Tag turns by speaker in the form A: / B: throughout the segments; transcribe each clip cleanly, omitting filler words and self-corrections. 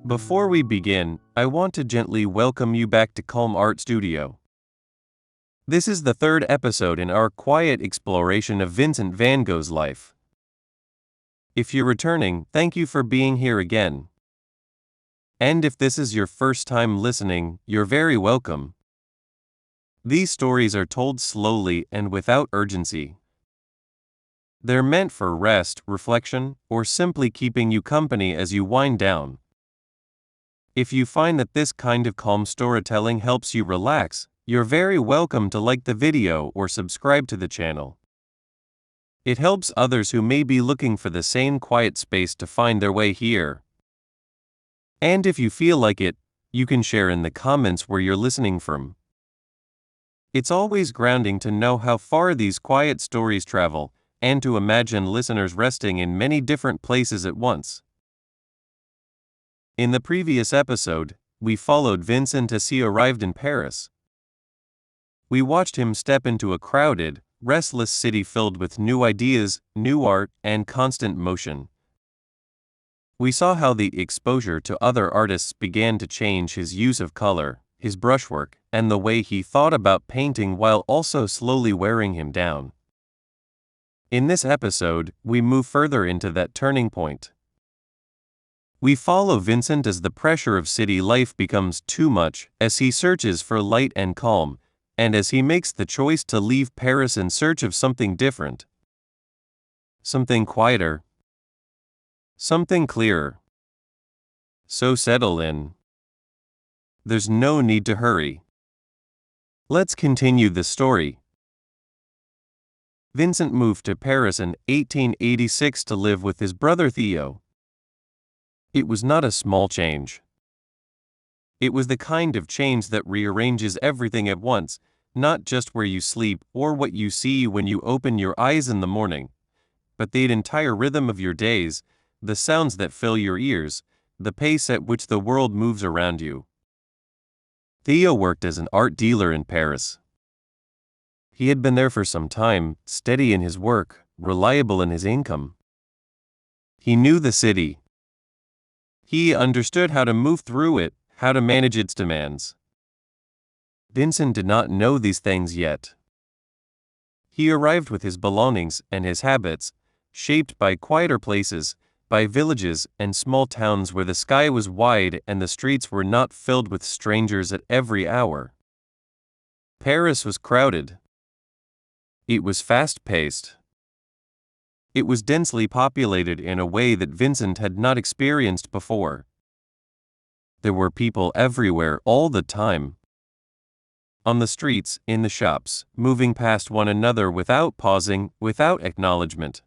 A: Before we begin, I want to gently welcome you back to Calm Art Studio. This is the third episode in our quiet exploration of Vincent van Gogh's life. If you're returning, thank you for being here again. And if this is your first time listening, you're very welcome. These stories are told slowly and without urgency. They're meant for rest, reflection, or simply keeping you company as you wind down. If you find that this kind of calm storytelling helps you relax, you're very welcome to like the video or subscribe to the channel. It helps others who may be looking for the same quiet space to find their way here. And if you feel like it, you can share in the comments where you're listening from. It's always grounding to know how far these quiet stories travel, and to imagine listeners resting in many different places at once. In the previous episode, we followed Vincent as he arrived in Paris. We watched him step into a crowded, restless city filled with new ideas, new art, and constant motion. We saw how the exposure to other artists began to change his use of color, his brushwork, and the way he thought about painting while also slowly wearing him down. In this episode, we move further into that turning point. We follow Vincent as the pressure of city life becomes too much, as he searches for light and calm, and as he makes the choice to leave Paris in search of something different. Something quieter. Something clearer. So settle in. There's no need to hurry. Let's continue the story. Vincent moved to Paris in 1886 to live with his brother Theo. It was not a small change. It was the kind of change that rearranges everything at once, not just where you sleep or what you see when you open your eyes in the morning, but the entire rhythm of your days, the sounds that fill your ears, the pace at which the world moves around you. Theo worked as an art dealer in Paris. He had been there for some time, steady in his work, reliable in his income. He knew the city. He understood how to move through it, how to manage its demands. Vincent did not know these things yet. He arrived with his belongings and his habits, shaped by quieter places, by villages and small towns where the sky was wide and the streets were not filled with strangers at every hour. Paris was crowded. It was fast-paced. It was densely populated in a way that Vincent had not experienced before. There were people everywhere all the time. On the streets, in the shops, moving past one another without pausing, without acknowledgement.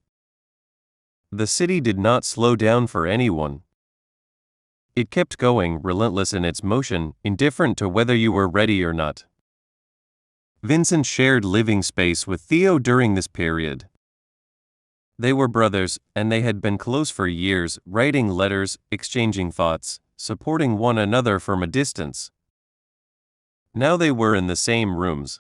A: The city did not slow down for anyone. It kept going, relentless in its motion, indifferent to whether you were ready or not. Vincent shared living space with Theo during this period. They were brothers, and they had been close for years, writing letters, exchanging thoughts, supporting one another from a distance. Now they were in the same rooms.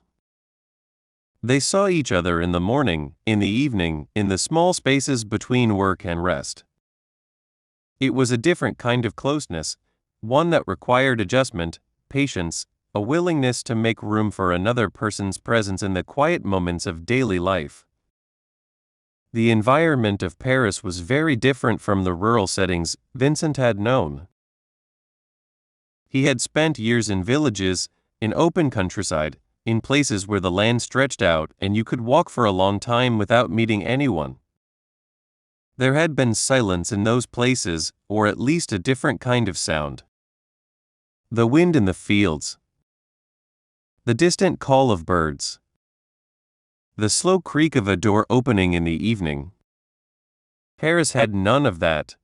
A: They saw each other in the morning, in the evening, in the small spaces between work and rest. It was a different kind of closeness, one that required adjustment, patience, a willingness to make room for another person's presence in the quiet moments of daily life. The environment of Paris was very different from the rural settings Vincent had known. He had spent years in villages, in open countryside, in places where the land stretched out and you could walk for a long time without meeting anyone. There had been silence in those places, or at least a different kind of sound. The wind in the fields. The distant call of birds. The slow creak of a door opening in the evening. Paris had none of that.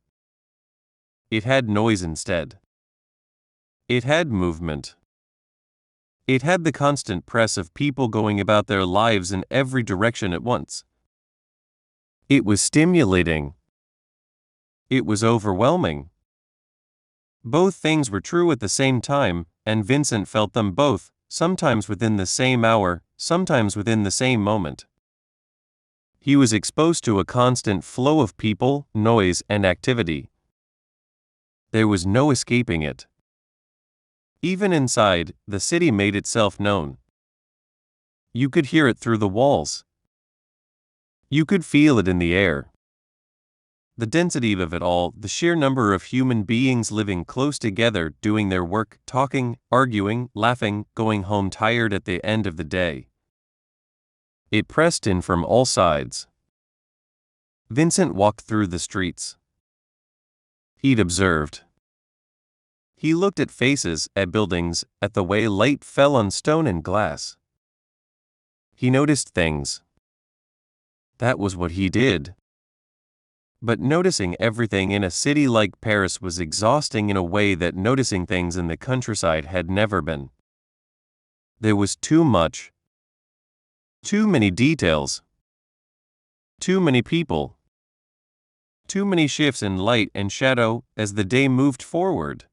A: It had noise instead. It had movement. It had the constant press of people going about their lives in every direction at once. It was stimulating. It was overwhelming. Both things were true at the same time, and Vincent felt them both, sometimes within the same hour, sometimes within the same moment. He was exposed to a constant flow of people, noise, and activity. There was no escaping it. Even inside, the city made itself known. You could hear it through the walls. You could feel it in the air. The density of it all, the sheer number of human beings living close together, doing their work, talking, arguing, laughing, going home tired at the end of the day. It pressed in from all sides. Vincent walked through the streets. He'd observed. He looked at faces, at buildings, at the way light fell on stone and glass. He noticed things. That was what he did. But noticing everything in a city like Paris was exhausting in a way that noticing things in the countryside had never been. There was too much. Too many details. Too many people. Too many shifts in light and shadow as the day moved forward.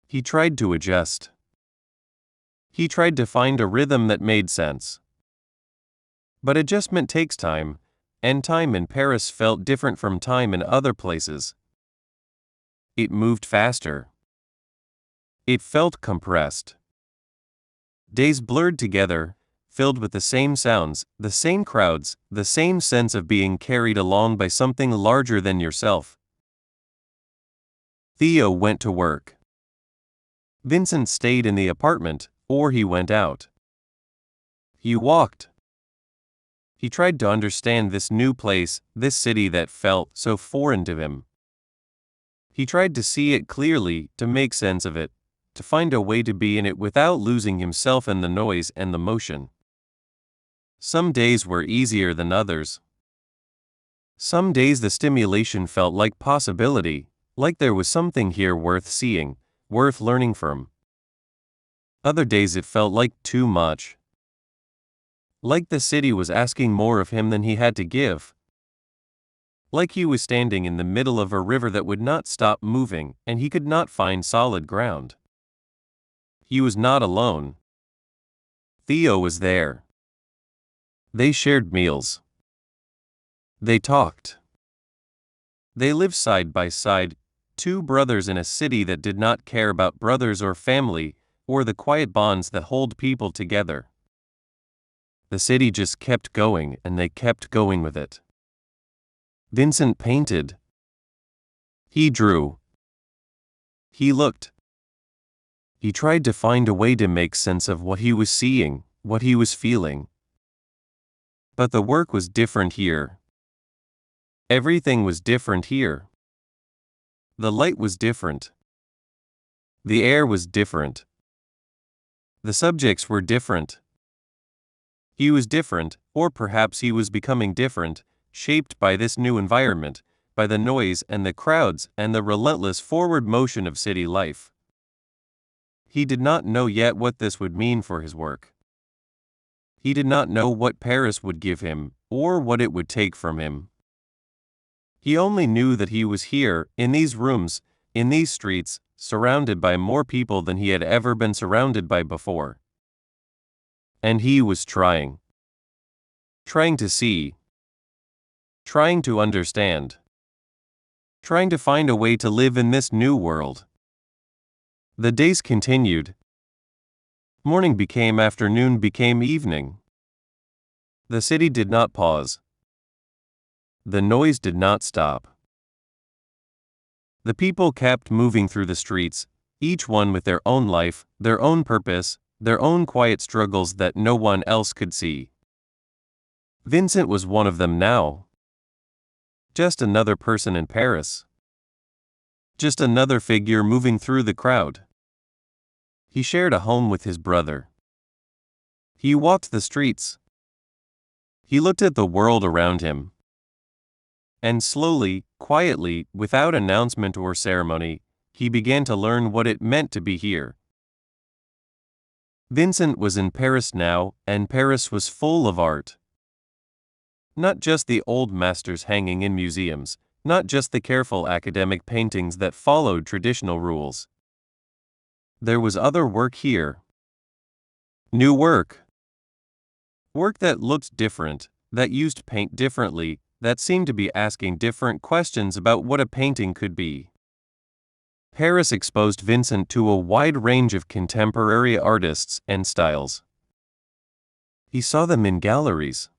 A: He tried to adjust. He tried to find a rhythm that made sense. But adjustment takes time, and time in Paris felt different from time in other places. It moved faster. It felt compressed. Days blurred together, filled with the same sounds, the same crowds, the same sense of being carried along by something larger than yourself. Theo went to work. Vincent stayed in the apartment, or he went out. He walked. He tried to understand this new place, this city that felt so foreign to him. He tried to see it clearly, to make sense of it, to find a way to be in it without losing himself in the noise and the motion. Some days were easier than others. Some days the stimulation felt like possibility, like there was something here worth seeing, worth learning from. Other days it felt like too much. Like the city was asking more of him than he had to give. Like he was standing in the middle of a river that would not stop moving, and he could not find solid ground. He was not alone. Theo was there. They shared meals. They talked. They lived side by side, two brothers in a city that did not care about brothers or family, or the quiet bonds that hold people together. The city just kept going, and they kept going with it. Vincent painted. He drew. He looked. He tried to find a way to make sense of what he was seeing, what he was feeling. But the work was different here. Everything was different here. The light was different. The air was different. The subjects were different. He was different, or perhaps he was becoming different, shaped by this new environment, by the noise and the crowds and the relentless forward motion of city life. He did not know yet what this would mean for his work. He did not know what Paris would give him, or what it would take from him. He only knew that he was here, in these rooms, in these streets, surrounded by more people than he had ever been surrounded by before. And he was trying. Trying to see. Trying to understand. Trying to find a way to live in this new world. The days continued. Morning became afternoon became evening. The city did not pause. The noise did not stop. The people kept moving through the streets, each one with their own life, their own purpose, their own quiet struggles that no one else could see. Vincent was one of them now. Just another person in Paris. Just another figure moving through the crowd. He shared a home with his brother. He walked the streets. He looked at the world around him. And slowly, quietly, without announcement or ceremony, he began to learn what it meant to be here. Vincent was in Paris now, and Paris was full of art. Not just the old masters hanging in museums, not just the careful academic paintings that followed traditional rules. There was other work here. New work. Work that looked different, that used paint differently, that seemed to be asking different questions about what a painting could be. Paris exposed Vincent to a wide range of contemporary artists and styles. He saw them in galleries.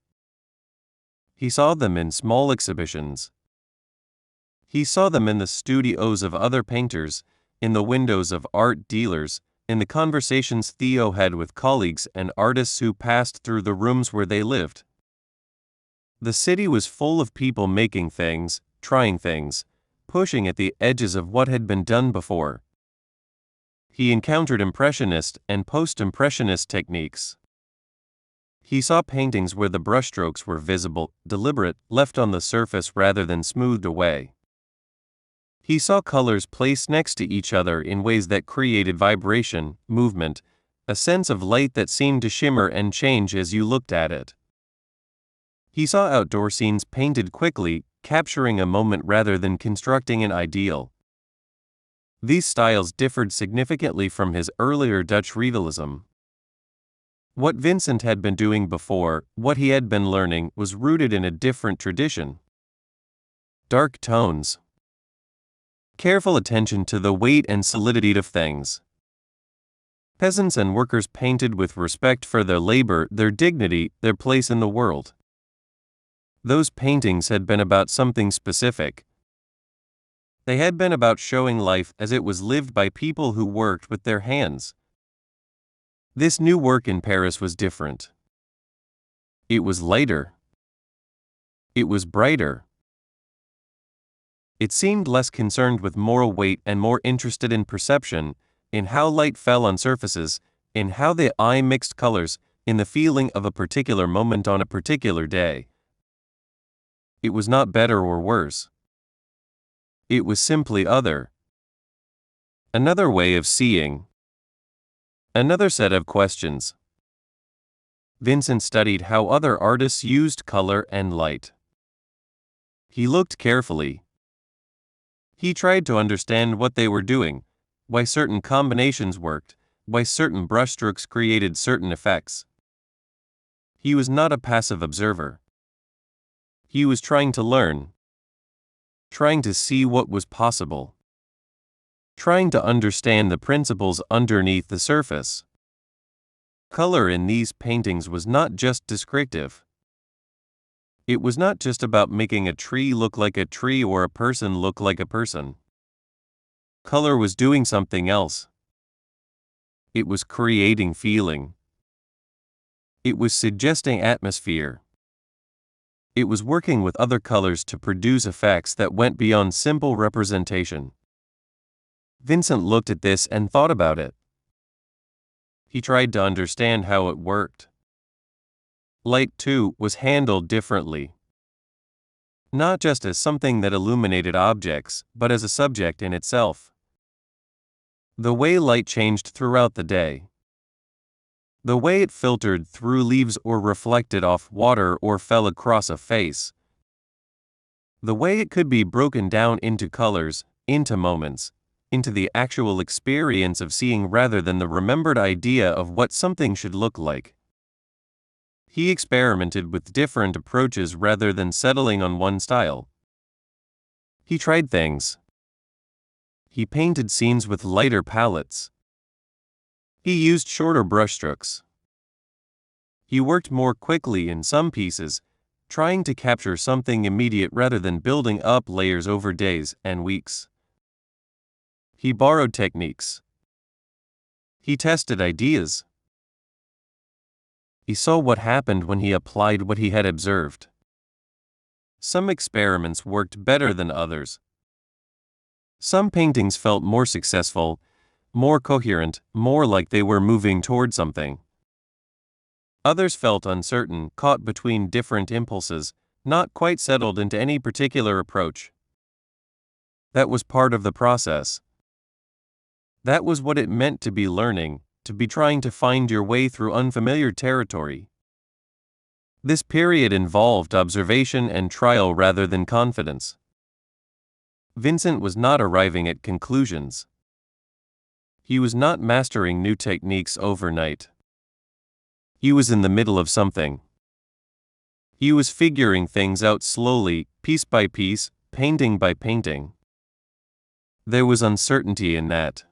A: He saw them in small exhibitions. He saw them in the studios of other painters, in the windows of art dealers, in the conversations Theo had with colleagues and artists who passed through the rooms where they lived. The city was full of people making things, trying things, pushing at the edges of what had been done before. He encountered Impressionist and post-Impressionist techniques. He saw paintings where the brushstrokes were visible, deliberate, left on the surface rather than smoothed away. He saw colors placed next to each other in ways that created vibration, movement, a sense of light that seemed to shimmer and change as you looked at it. He saw outdoor scenes painted quickly, capturing a moment rather than constructing an ideal. These styles differed significantly from his earlier Dutch realism. What Vincent had been doing before, what he had been learning, was rooted in a different tradition. Dark tones. Careful attention to the weight and solidity of things. Peasants and workers painted with respect for their labor, their dignity, their place in the world. Those paintings had been about something specific. They had been about showing life as it was lived by people who worked with their hands. This new work in Paris was different. It was lighter. It was brighter. It seemed less concerned with moral weight and more interested in perception, in how light fell on surfaces, in how the eye mixed colors, in the feeling of a particular moment on a particular day. It was not better or worse. It was simply other. Another way of seeing. Another set of questions. Vincent studied how other artists used color and light. He looked carefully. He tried to understand what they were doing, why certain combinations worked, why certain brushstrokes created certain effects. He was not a passive observer. He was trying to learn, trying to see what was possible, trying to understand the principles underneath the surface. Color in these paintings was not just descriptive. It was not just about making a tree look like a tree or a person look like a person. Color was doing something else. It was creating feeling. It was suggesting atmosphere. It was working with other colors to produce effects that went beyond simple representation. Vincent looked at this and thought about it. He tried to understand how it worked. Light, too, was handled differently. Not just as something that illuminated objects, but as a subject in itself. The way light changed throughout the day. The way it filtered through leaves or reflected off water or fell across a face. The way it could be broken down into colors, into moments, into the actual experience of seeing rather than the remembered idea of what something should look like. He experimented with different approaches rather than settling on one style. He tried things. He painted scenes with lighter palettes. He used shorter brushstrokes. He worked more quickly in some pieces, trying to capture something immediate rather than building up layers over days and weeks. He borrowed techniques. He tested ideas. He saw what happened when he applied what he had observed. Some experiments worked better than others. Some paintings felt more successful, more coherent, more like they were moving toward something. Others felt uncertain, caught between different impulses, not quite settled into any particular approach. That was part of the process. That was what it meant to be learning, to be trying to find your way through unfamiliar territory. This period involved observation and trial rather than confidence. Vincent was not arriving at conclusions. He was not mastering new techniques overnight. He was in the middle of something. He was figuring things out slowly, piece by piece, painting by painting. There was uncertainty in that.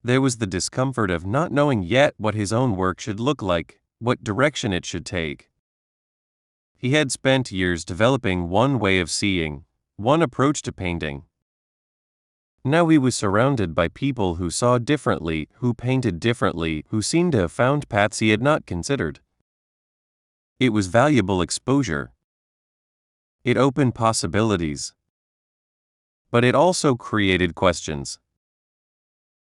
A: There was the discomfort of not knowing yet what his own work should look like, what direction it should take. He had spent years developing one way of seeing, one approach to painting. Now he was surrounded by people who saw differently, who painted differently, who seemed to have found paths he had not considered. It was valuable exposure. It opened possibilities. But it also created questions.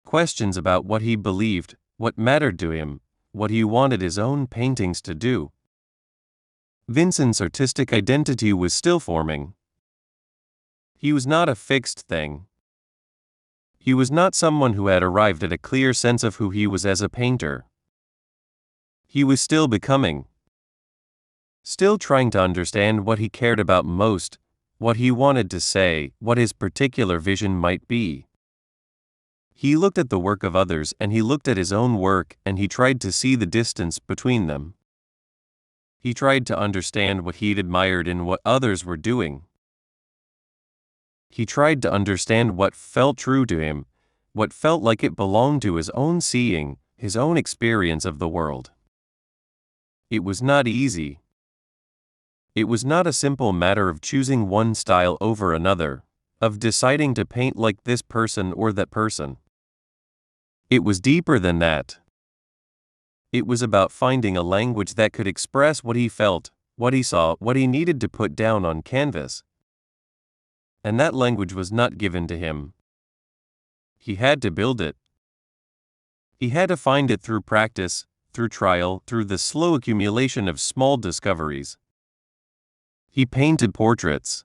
A: Questions about what he believed, what mattered to him, what he wanted his own paintings to do. Vincent's artistic identity was still forming. He was not a fixed thing. He was not someone who had arrived at a clear sense of who he was as a painter. He was still becoming. Still trying to understand what he cared about most, what he wanted to say, what his particular vision might be. He looked at the work of others and he looked at his own work and he tried to see the distance between them. He tried to understand what he'd admired in what others were doing. He tried to understand what felt true to him, what felt like it belonged to his own seeing, his own experience of the world. It was not easy. It was not a simple matter of choosing one style over another, of deciding to paint like this person or that person. It was deeper than that. It was about finding a language that could express what he felt, what he saw, what he needed to put down on canvas. And that language was not given to him. He had to build it. He had to find it through practice, through trial, through the slow accumulation of small discoveries. He painted portraits.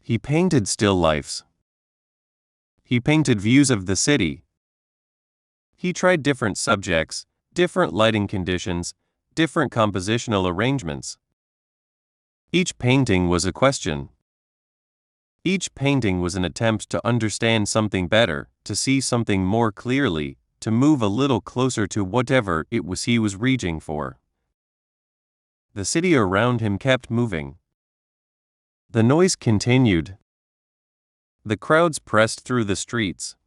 A: He painted still lifes. He painted views of the city. He tried different subjects, different lighting conditions, different compositional arrangements. Each painting was a question. Each painting was an attempt to understand something better, to see something more clearly, to move a little closer to whatever it was he was reaching for. The city around him kept moving. The noise continued. The crowds pressed through the streets.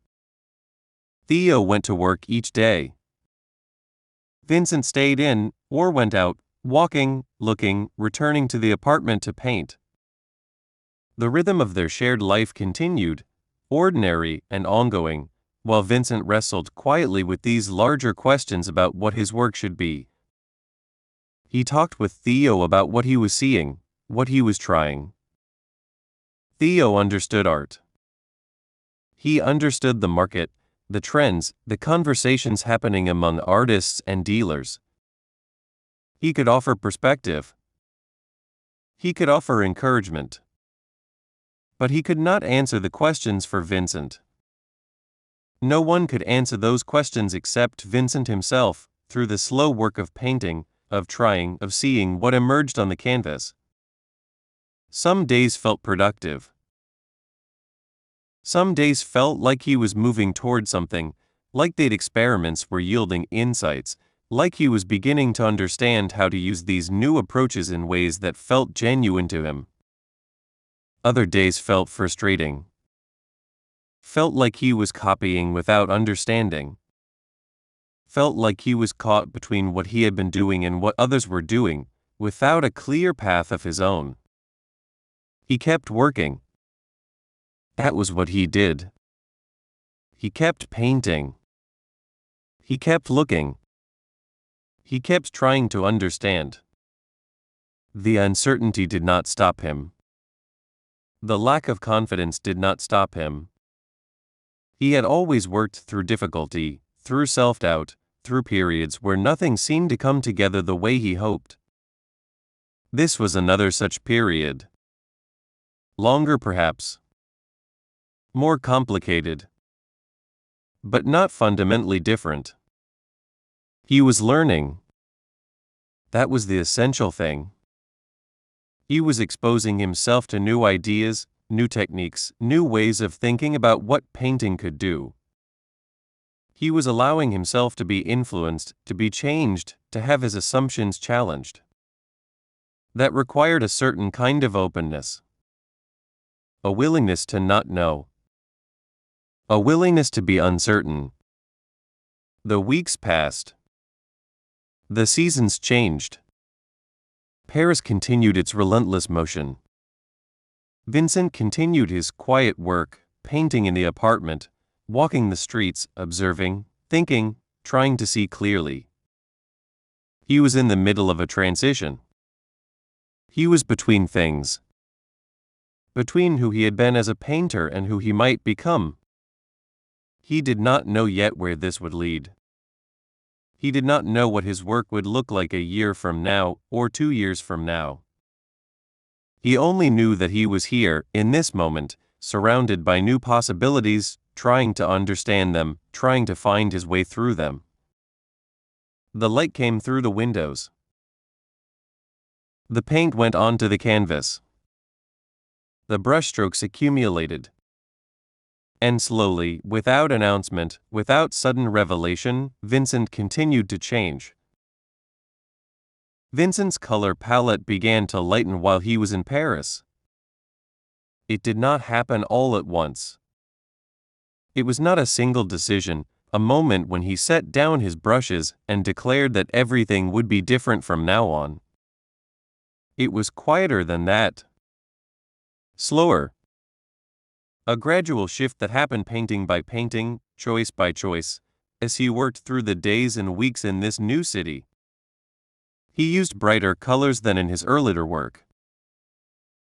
A: Theo went to work each day. Vincent stayed in, or went out, walking, looking, returning to the apartment to paint. The rhythm of their shared life continued, ordinary and ongoing, while Vincent wrestled quietly with these larger questions about what his work should be. He talked with Theo about what he was seeing, what he was trying. Theo understood art. He understood the market, the trends, the conversations happening among artists and dealers. He could offer perspective. He could offer encouragement. But he could not answer the questions for Vincent. No one could answer those questions except Vincent himself, through the slow work of painting, of trying, of seeing what emerged on the canvas. Some days felt productive. Some days felt like he was moving toward something, like these experiments were yielding insights, like he was beginning to understand how to use these new approaches in ways that felt genuine to him. Other days felt frustrating. Felt like he was copying without understanding. Felt like he was caught between what he had been doing and what others were doing, without a clear path of his own. He kept working. That was what he did. He kept painting. He kept looking. He kept trying to understand. The uncertainty did not stop him. The lack of confidence did not stop him. He had always worked through difficulty, through self-doubt, through periods where nothing seemed to come together the way he hoped. This was another such period. Longer perhaps. More complicated. But not fundamentally different. He was learning. That was the essential thing. He was exposing himself to new ideas, new techniques, new ways of thinking about what painting could do. He was allowing himself to be influenced, to be changed, to have his assumptions challenged. That required a certain kind of openness. A willingness to not know, a willingness to be uncertain. The weeks passed. The seasons changed. Paris continued its relentless motion. Vincent continued his quiet work, painting in the apartment, walking the streets, observing, thinking, trying to see clearly. He was in the middle of a transition. He was between things. Between who he had been as a painter and who he might become. He did not know yet where this would lead. He did not know what his work would look like a year from now or 2 years from now. He only knew that he was here, in this moment, surrounded by new possibilities, trying to understand them, trying to find his way through them. The light came through the windows. The paint went onto the canvas. The brushstrokes accumulated. And slowly, without announcement, without sudden revelation, Vincent continued to change. Vincent's color palette began to lighten while he was in Paris. It did not happen all at once. It was not a single decision, a moment when he set down his brushes and declared that everything would be different from now on. It was quieter than that. Slower. A gradual shift that happened painting by painting, choice by choice, as he worked through the days and weeks in this new city. He used brighter colors than in his earlier work.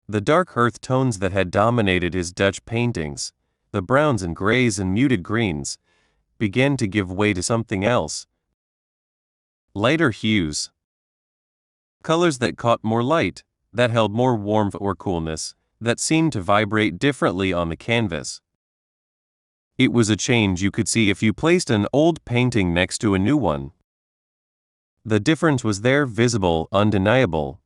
A: The dark earth tones that had dominated his Dutch paintings, the browns and grays and muted greens, began to give way to something else. Lighter hues. Colors that caught more light, that held more warmth or coolness, that seemed to vibrate differently on the canvas. It was a change you could see if you placed an old painting next to a new one. The difference was there, visible, undeniable.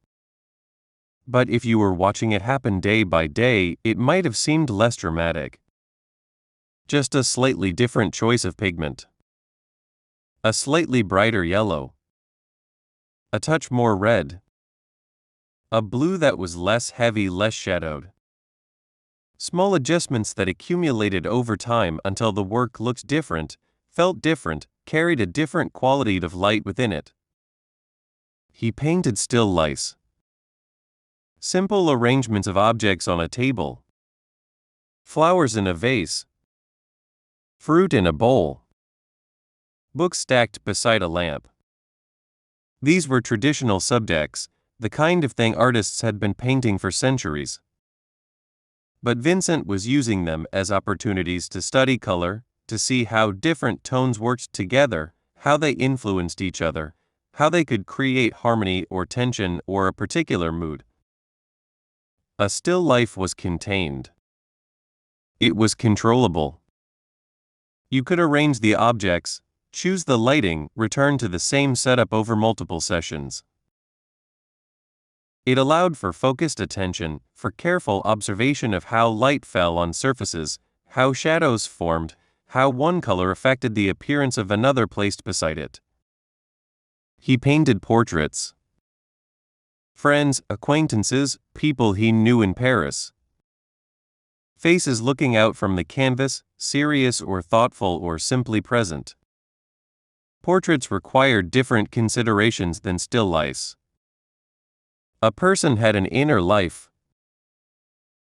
A: But if you were watching it happen day by day, it might have seemed less dramatic. Just a slightly different choice of pigment. A slightly brighter yellow. A touch more red. A blue that was less heavy, less shadowed. Small adjustments that accumulated over time until the work looked different, felt different, carried a different quality of light within it. He painted still life. Simple arrangements of objects on a table. Flowers in a vase. Fruit in a bowl. Books stacked beside a lamp. These were traditional subjects, the kind of thing artists had been painting for centuries. But Vincent was using them as opportunities to study color, to see how different tones worked together, how they influenced each other, how they could create harmony or tension or a particular mood. A still life was contained. It was controllable. You could arrange the objects, choose the lighting, return to the same setup over multiple sessions. It allowed for focused attention, for careful observation of how light fell on surfaces, how shadows formed, how one color affected the appearance of another placed beside it. He painted portraits. Friends, acquaintances, people he knew in Paris. Faces looking out from the canvas, serious or thoughtful or simply present. Portraits required different considerations than still lifes. A person had an inner life.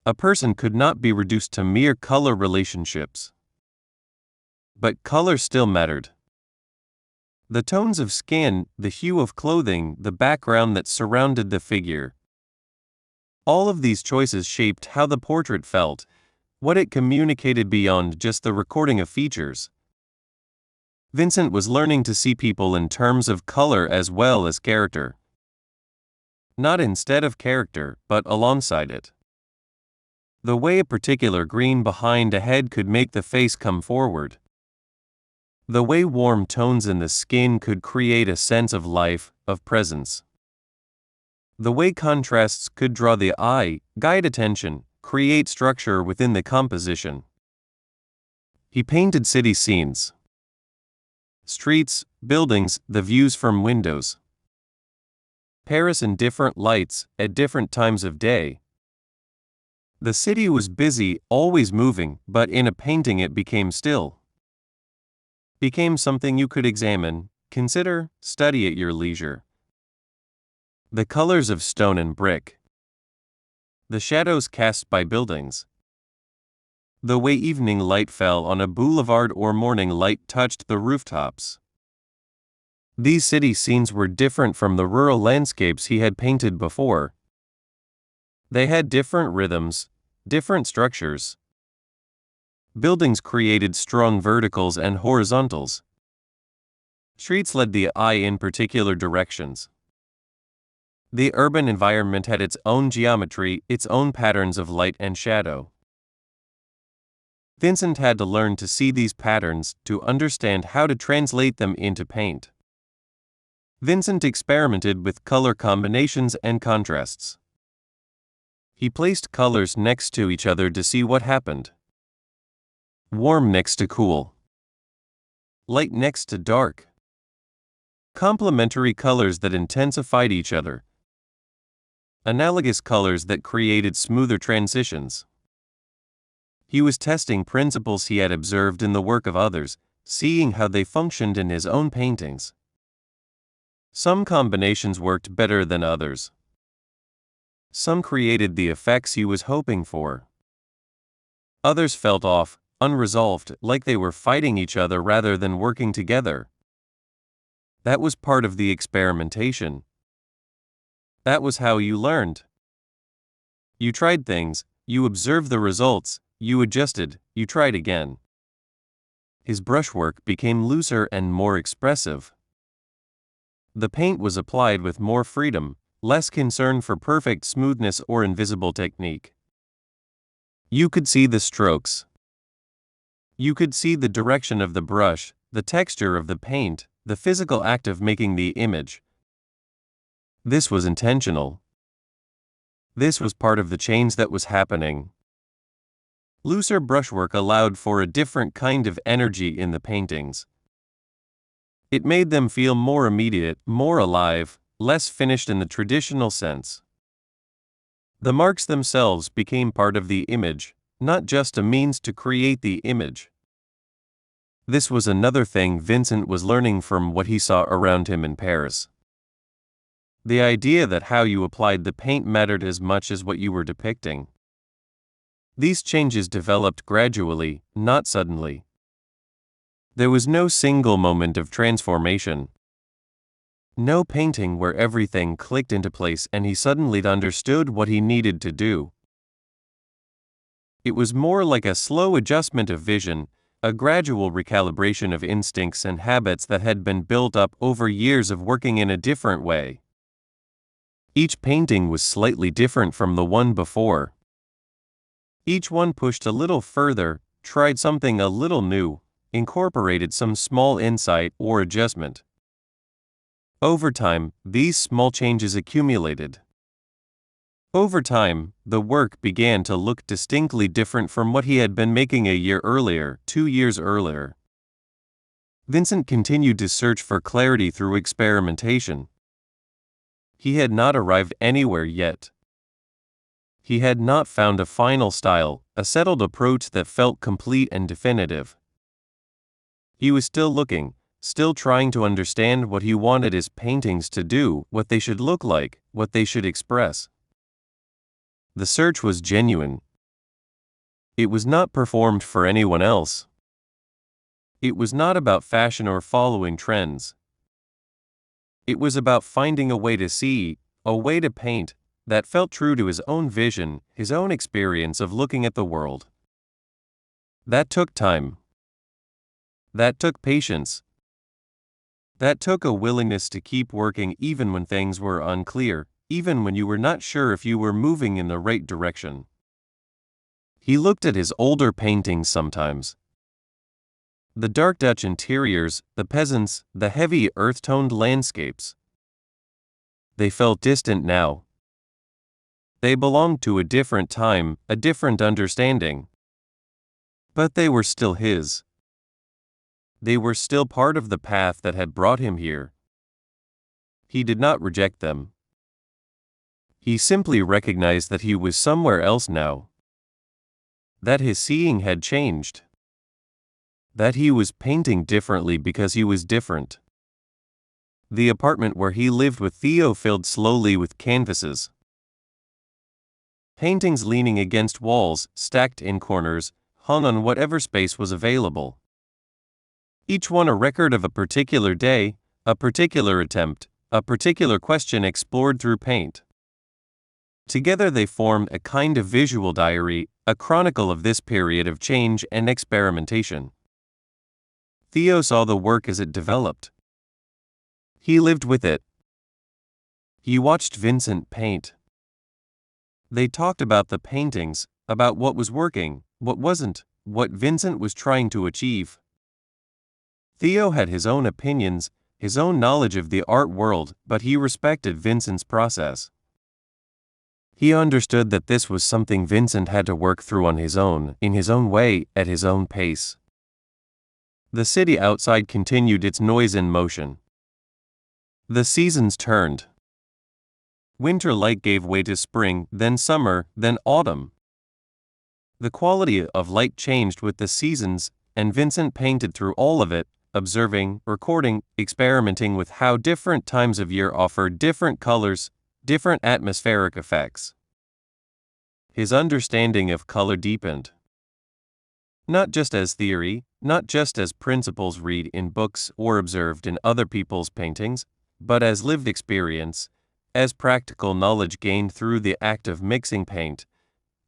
A: A person could not be reduced to mere color relationships. But color still mattered. The tones of skin, the hue of clothing, the background that surrounded the figure. All of these choices shaped how the portrait felt, what it communicated beyond just the recording of features. Vincent was learning to see people in terms of color as well as character. Not instead of character, but alongside it. The way a particular green behind a head could make the face come forward. The way warm tones in the skin could create a sense of life, of presence. The way contrasts could draw the eye, guide attention, create structure within the composition. He painted city scenes. Streets, buildings, the views from windows. Paris in different lights, at different times of day. The city was busy, always moving, but in a painting it became still. Became something you could examine, consider, study at your leisure. The colors of stone and brick. The shadows cast by buildings. The way evening light fell on a boulevard or morning light touched the rooftops. These city scenes were different from the rural landscapes he had painted before. They had different rhythms, different structures. Buildings created strong verticals and horizontals. Streets led the eye in particular directions. The urban environment had its own geometry, its own patterns of light and shadow. Vincent had to learn to see these patterns, to understand how to translate them into paint. Vincent experimented with color combinations and contrasts. He placed colors next to each other to see what happened. Warm next to cool. Light next to dark. Complementary colors that intensified each other. Analogous colors that created smoother transitions. He was testing principles he had observed in the work of others, seeing how they functioned in his own paintings. Some combinations worked better than others. Some created the effects he was hoping for. Others felt off, unresolved, like they were fighting each other rather than working together. That was part of the experimentation. That was how you learned. You tried things, you observed the results, you adjusted, you tried again. His brushwork became looser and more expressive. The paint was applied with more freedom, less concern for perfect smoothness or invisible technique. You could see the strokes. You could see the direction of the brush, the texture of the paint, the physical act of making the image. This was intentional. This was part of the change that was happening. Looser brushwork allowed for a different kind of energy in the paintings. It made them feel more immediate, more alive, less finished in the traditional sense. The marks themselves became part of the image, not just a means to create the image. This was another thing Vincent was learning from what he saw around him in Paris. The idea that how you applied the paint mattered as much as what you were depicting. These changes developed gradually, not suddenly. There was no single moment of transformation. No painting where everything clicked into place and he suddenly understood what he needed to do. It was more like a slow adjustment of vision, a gradual recalibration of instincts and habits that had been built up over years of working in a different way. Each painting was slightly different from the one before. Each one pushed a little further, tried something a little new, incorporated some small insight or adjustment. Over time, these small changes accumulated. Over time, the work began to look distinctly different from what he had been making a year earlier, 2 years earlier. Vincent continued to search for clarity through experimentation. He had not arrived anywhere yet. He had not found a final style, a settled approach that felt complete and definitive. He was still looking, still trying to understand what he wanted his paintings to do, what they should look like, what they should express. The search was genuine. It was not performed for anyone else. It was not about fashion or following trends. It was about finding a way to see, a way to paint, that felt true to his own vision, his own experience of looking at the world. That took time. That took patience. That took a willingness to keep working even when things were unclear, even when you were not sure if you were moving in the right direction. He looked at his older paintings sometimes. The dark Dutch interiors, the peasants, the heavy earth-toned landscapes. They felt distant now. They belonged to a different time, a different understanding. But they were still his. They were still part of the path that had brought him here. He did not reject them. He simply recognized that he was somewhere else now. that his seeing had changed, that he was painting differently because he was different. The apartment where he lived with Theo filled slowly with canvases. Paintings leaning against walls, stacked in corners, hung on whatever space was available. Each one a record of a particular day, a particular attempt, a particular question explored through paint. Together they formed a kind of visual diary, a chronicle of this period of change and experimentation. Theo saw the work as it developed. He lived with it. He watched Vincent paint. They talked about the paintings, about what was working, what wasn't, what Vincent was trying to achieve. Theo had his own opinions, his own knowledge of the art world, but he respected Vincent's process. He understood that this was something Vincent had to work through on his own, in his own way, at his own pace. The city outside continued its noise and motion. The seasons turned. Winter light gave way to spring, then summer, then autumn. The quality of light changed with the seasons, and Vincent painted through all of it, observing, recording, experimenting with how different times of year offered different colors, different atmospheric effects. His understanding of color deepened. Not just as theory, not just as principles read in books or observed in other people's paintings, but as lived experience, as practical knowledge gained through the act of mixing paint,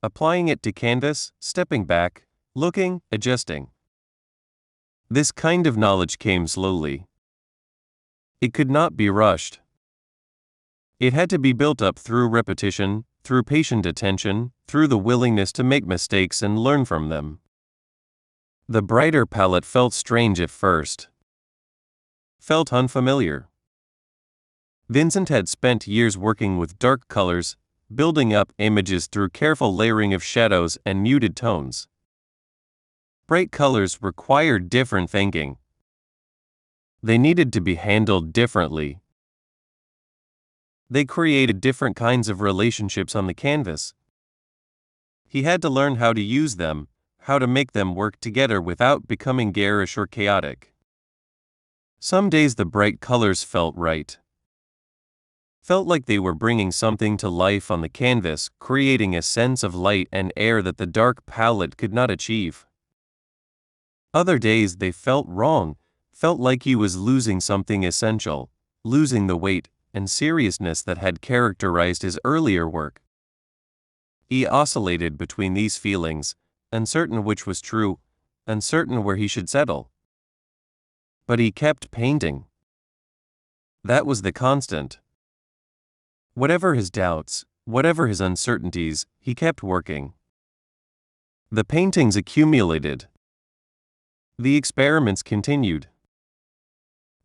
A: applying it to canvas, stepping back, looking, adjusting. This kind of knowledge came slowly. It could not be rushed. It had to be built up through repetition, through patient attention, through the willingness to make mistakes and learn from them. The brighter palette felt strange at first. Felt unfamiliar. Vincent had spent years working with dark colors, building up images through careful layering of shadows and muted tones. Bright colors required different thinking. They needed to be handled differently. They created different kinds of relationships on the canvas. He had to learn how to use them, how to make them work together without becoming garish or chaotic. Some days the bright colors felt right. Felt like they were bringing something to life on the canvas, creating a sense of light and air that the dark palette could not achieve. Other days they felt wrong, felt like he was losing something essential, losing the weight and seriousness that had characterized his earlier work. He oscillated between these feelings, uncertain which was true, uncertain where he should settle. But he kept painting. That was the constant. Whatever his doubts, whatever his uncertainties, he kept working. The paintings accumulated. The experiments continued.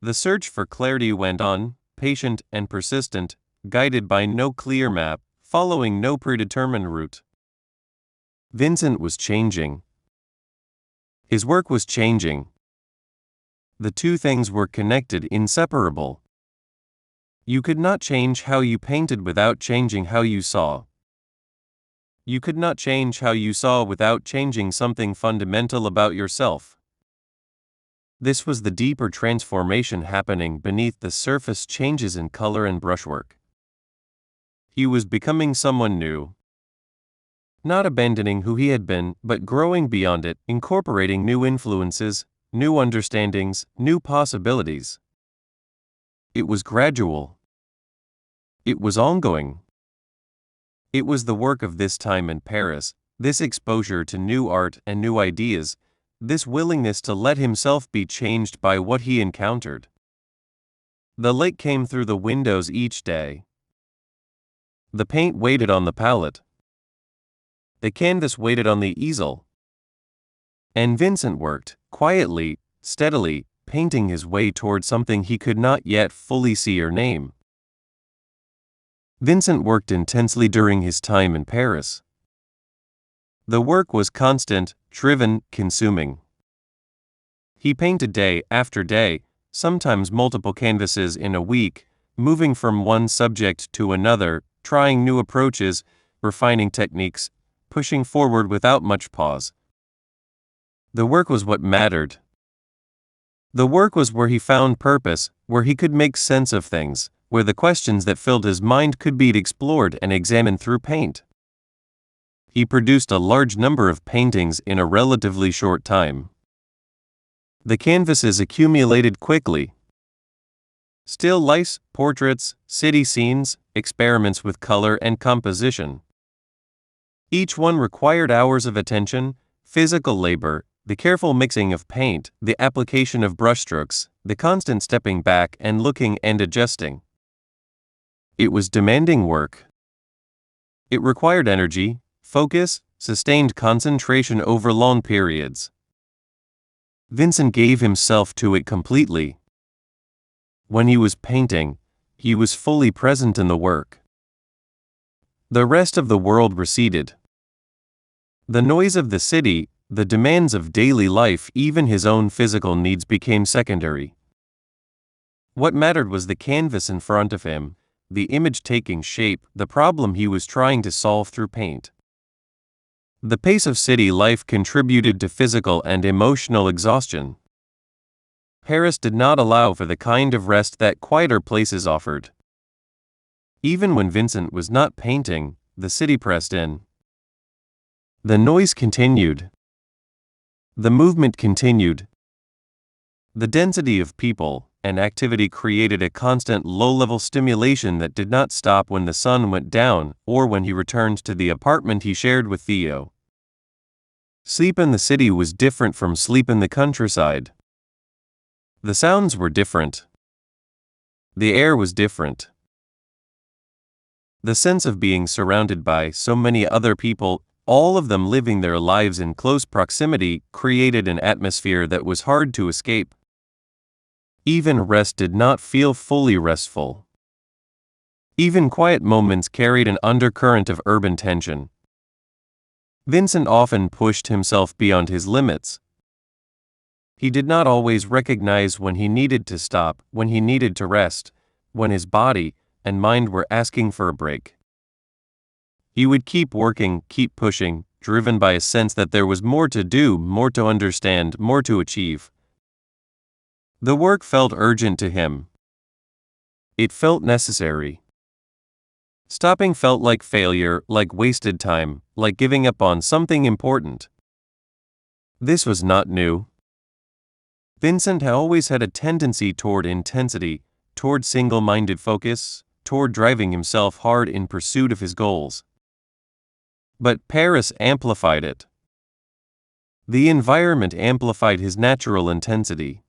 A: The search for clarity went on, patient and persistent, guided by no clear map, following no predetermined route. Vincent was changing. His work was changing. The two things were connected, inseparable. You could not change how you painted without changing how you saw. You could not change how you saw without changing something fundamental about yourself. This was the deeper transformation happening beneath the surface changes in color and brushwork. He was becoming someone new. Not abandoning who he had been, but growing beyond it, incorporating new influences, new understandings, new possibilities. It was gradual. It was ongoing. It was the work of this time in Paris, this exposure to new art and new ideas, this willingness to let himself be changed by what he encountered. The light came through the windows each day. The paint waited on the palette. The canvas waited on the easel. And Vincent worked, quietly, steadily, painting his way toward something he could not yet fully see or name. Vincent worked intensely during his time in Paris. The work was constant, driven, consuming. He painted day after day, sometimes multiple canvases in a week, moving from one subject to another, trying new approaches, refining techniques, pushing forward without much pause. The work was what mattered. The work was where he found purpose, where he could make sense of things, where the questions that filled his mind could be explored and examined through paint. He produced a large number of paintings in a relatively short time. The canvases accumulated quickly. Still lifes, portraits, city scenes, experiments with color and composition. Each one required hours of attention, physical labor, the careful mixing of paint, the application of brushstrokes, the constant stepping back and looking and adjusting. It was demanding work. It required energy, focus, sustained concentration over long periods. Vincent gave himself to it completely. When he was painting, he was fully present in the work. The rest of the world receded. The noise of the city, the demands of daily life, even his own physical needs became secondary. What mattered was the canvas in front of him, the image taking shape, the problem he was trying to solve through paint. The pace of city life contributed to physical and emotional exhaustion. Paris did not allow for the kind of rest that quieter places offered. Even when Vincent was not painting, the city pressed in. The noise continued. The movement continued. The density of people and activity created a constant low-level stimulation that did not stop when the sun went down or when he returned to the apartment he shared with Theo. Sleep in the city was different from sleep in the countryside. The sounds were different. The air was different. The sense of being surrounded by so many other people, all of them living their lives in close proximity, created an atmosphere that was hard to escape. Even rest did not feel fully restful. Even quiet moments carried an undercurrent of urban tension. Vincent often pushed himself beyond his limits. He did not always recognize when he needed to stop, when he needed to rest, when his body and mind were asking for a break. He would keep working, keep pushing, driven by a sense that there was more to do, more to understand, more to achieve. The work felt urgent to him. It felt necessary. Stopping felt like failure, like wasted time, like giving up on something important. This was not new. Vincent had always had a tendency toward intensity, toward single-minded focus, toward driving himself hard in pursuit of his goals. But Paris amplified it. The environment amplified his natural intensity.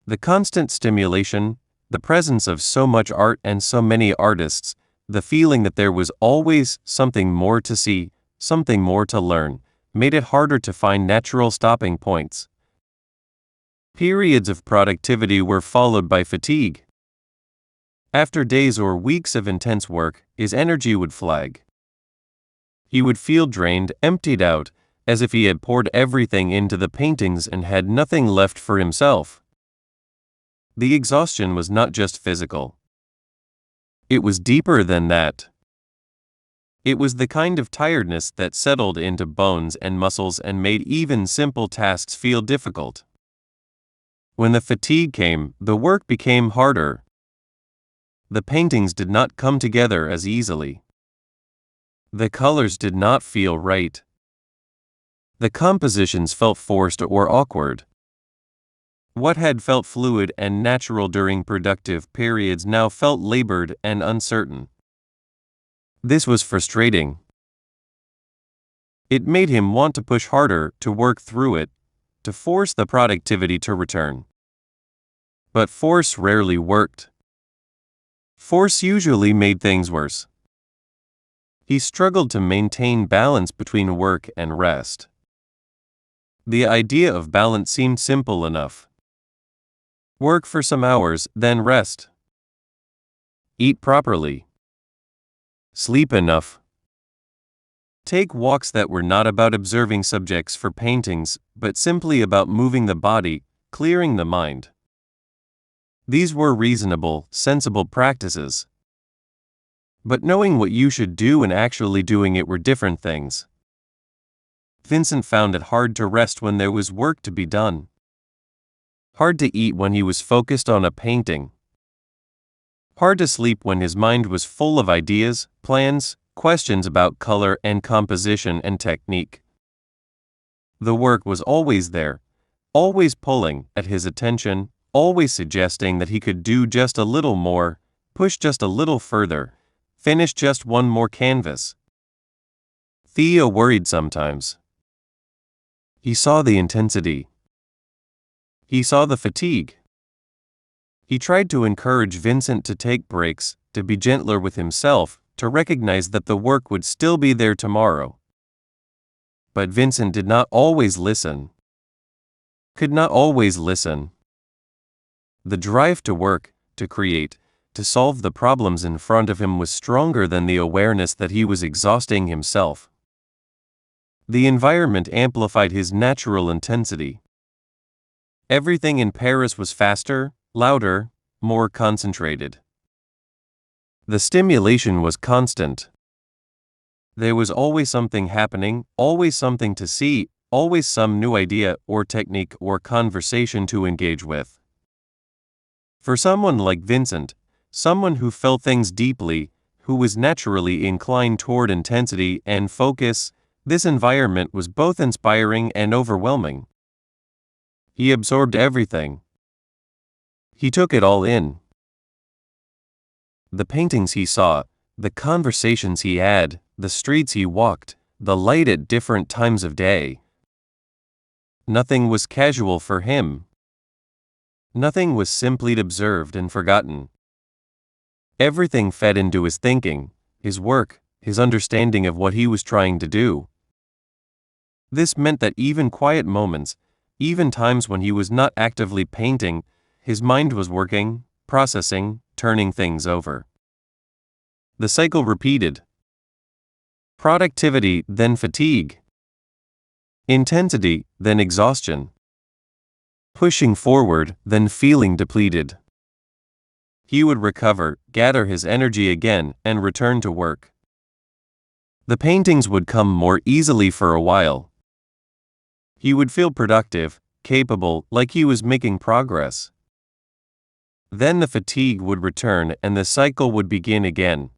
A: The constant stimulation, the presence of so much art and so many artists, the feeling that there was always something more to see, something more to learn, made it harder to find natural stopping points. Periods of productivity were followed by fatigue. After days or weeks of intense work, his energy would flag. He would feel drained, emptied out, as if he had poured everything into the paintings and had nothing left for himself. The exhaustion was not just physical. It was deeper than that. It was the kind of tiredness that settled into bones and muscles and made even simple tasks feel difficult. When the fatigue came, the work became harder. The paintings did not come together as easily. The colors did not feel right. The compositions felt forced or awkward. What had felt fluid and natural during productive periods now felt labored and uncertain. This was frustrating. It made him want to push harder, to work through it, to force the productivity to return. But force rarely worked. Force usually made things worse. He struggled to maintain balance between work and rest. The idea of balance seemed simple enough. Work for some hours, then rest. Eat properly. Sleep enough. Take walks that were not about observing subjects for paintings, but simply about moving the body, clearing the mind. These were reasonable, sensible practices. But knowing what you should do and actually doing it were different things. Vincent found it hard to rest when there was work to be done. Hard to eat when he was focused on a painting. Hard to sleep when his mind was full of ideas, plans, questions about color and composition and technique. The work was always there, always pulling at his attention, always suggesting that he could do just a little more, push just a little further, finish just one more canvas. Theo worried sometimes. He saw the intensity. He saw the fatigue. He tried to encourage Vincent to take breaks, to be gentler with himself, to recognize that the work would still be there tomorrow. But Vincent did not always listen. Could not always listen. The drive to work, to create, to solve the problems in front of him was stronger than the awareness that he was exhausting himself. The environment amplified his natural intensity. Everything in Paris was faster, louder, more concentrated. The stimulation was constant. There was always something happening, always something to see, always some new idea or technique or conversation to engage with. For someone like Vincent, someone who felt things deeply, who was naturally inclined toward intensity and focus, this environment was both inspiring and overwhelming. He absorbed everything. He took it all in. The paintings he saw, the conversations he had, the streets he walked, the light at different times of day. Nothing was casual for him. Nothing was simply observed and forgotten. Everything fed into his thinking, his work, his understanding of what he was trying to do. This meant that even quiet moments, even times when he was not actively painting, his mind was working, processing, turning things over. The cycle repeated. Productivity, then fatigue. Intensity, then exhaustion. Pushing forward, then feeling depleted. He would recover, gather his energy again, and return to work. The paintings would come more easily for a while. He would feel productive, capable, like he was making progress. Then the fatigue would return and the cycle would begin again.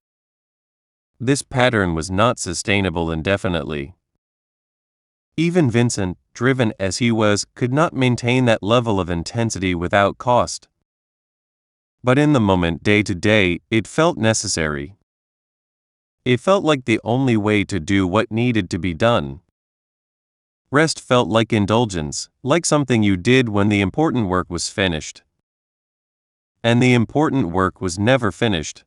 A: This pattern was not sustainable indefinitely. Even Vincent, driven as he was, could not maintain that level of intensity without cost. But in the moment, day to day, it felt necessary. It felt like the only way to do what needed to be done. Rest felt like indulgence, like something you did when the important work was finished. And the important work was never finished.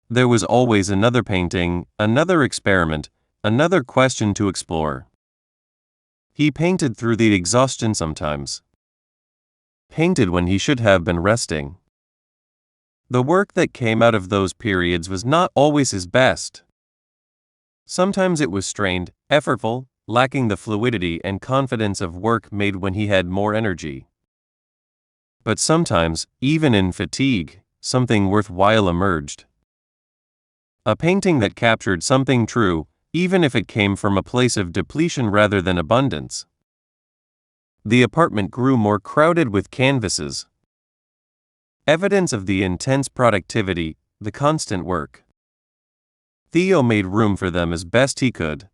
A: There was always another painting, another experiment, another question to explore. He painted through the exhaustion sometimes. Painted when he should have been resting. The work that came out of those periods was not always his best. Sometimes it was strained, effortful, lacking the fluidity and confidence of work made when he had more energy. But sometimes, even in fatigue, something worthwhile emerged. A painting that captured something true, even if it came from a place of depletion rather than abundance. The apartment grew more crowded with canvases. Evidence of the intense productivity, the constant work. Theo made room for them as best he could.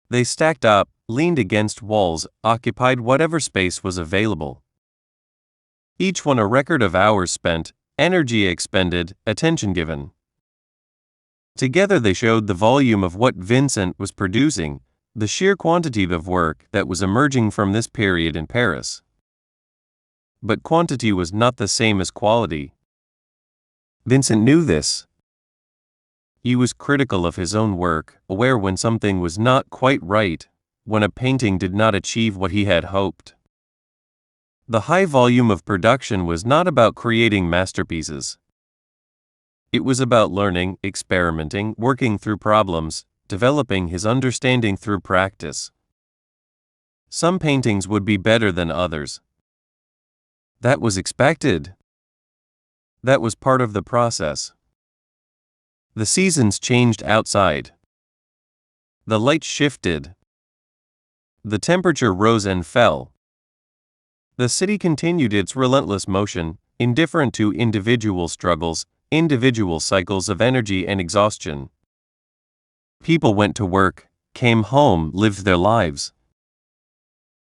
A: They stacked up, leaned against walls, occupied whatever space was available. Each one a record of hours spent, energy expended, attention given. Together they showed the volume of what Vincent was producing, the sheer quantity of work that was emerging from this period in Paris. But quantity was not the same as quality. Vincent knew this. He was critical of his own work, aware when something was not quite right, when a painting did not achieve what he had hoped. The high volume of production was not about creating masterpieces. It was about learning, experimenting, working through problems, developing his understanding through practice. Some paintings would be better than others. That was expected. That was part of the process. The seasons changed outside. The light shifted. The temperature rose and fell. The city continued its relentless motion, indifferent to individual struggles, individual cycles of energy and exhaustion. People went to work, came home, lived their lives.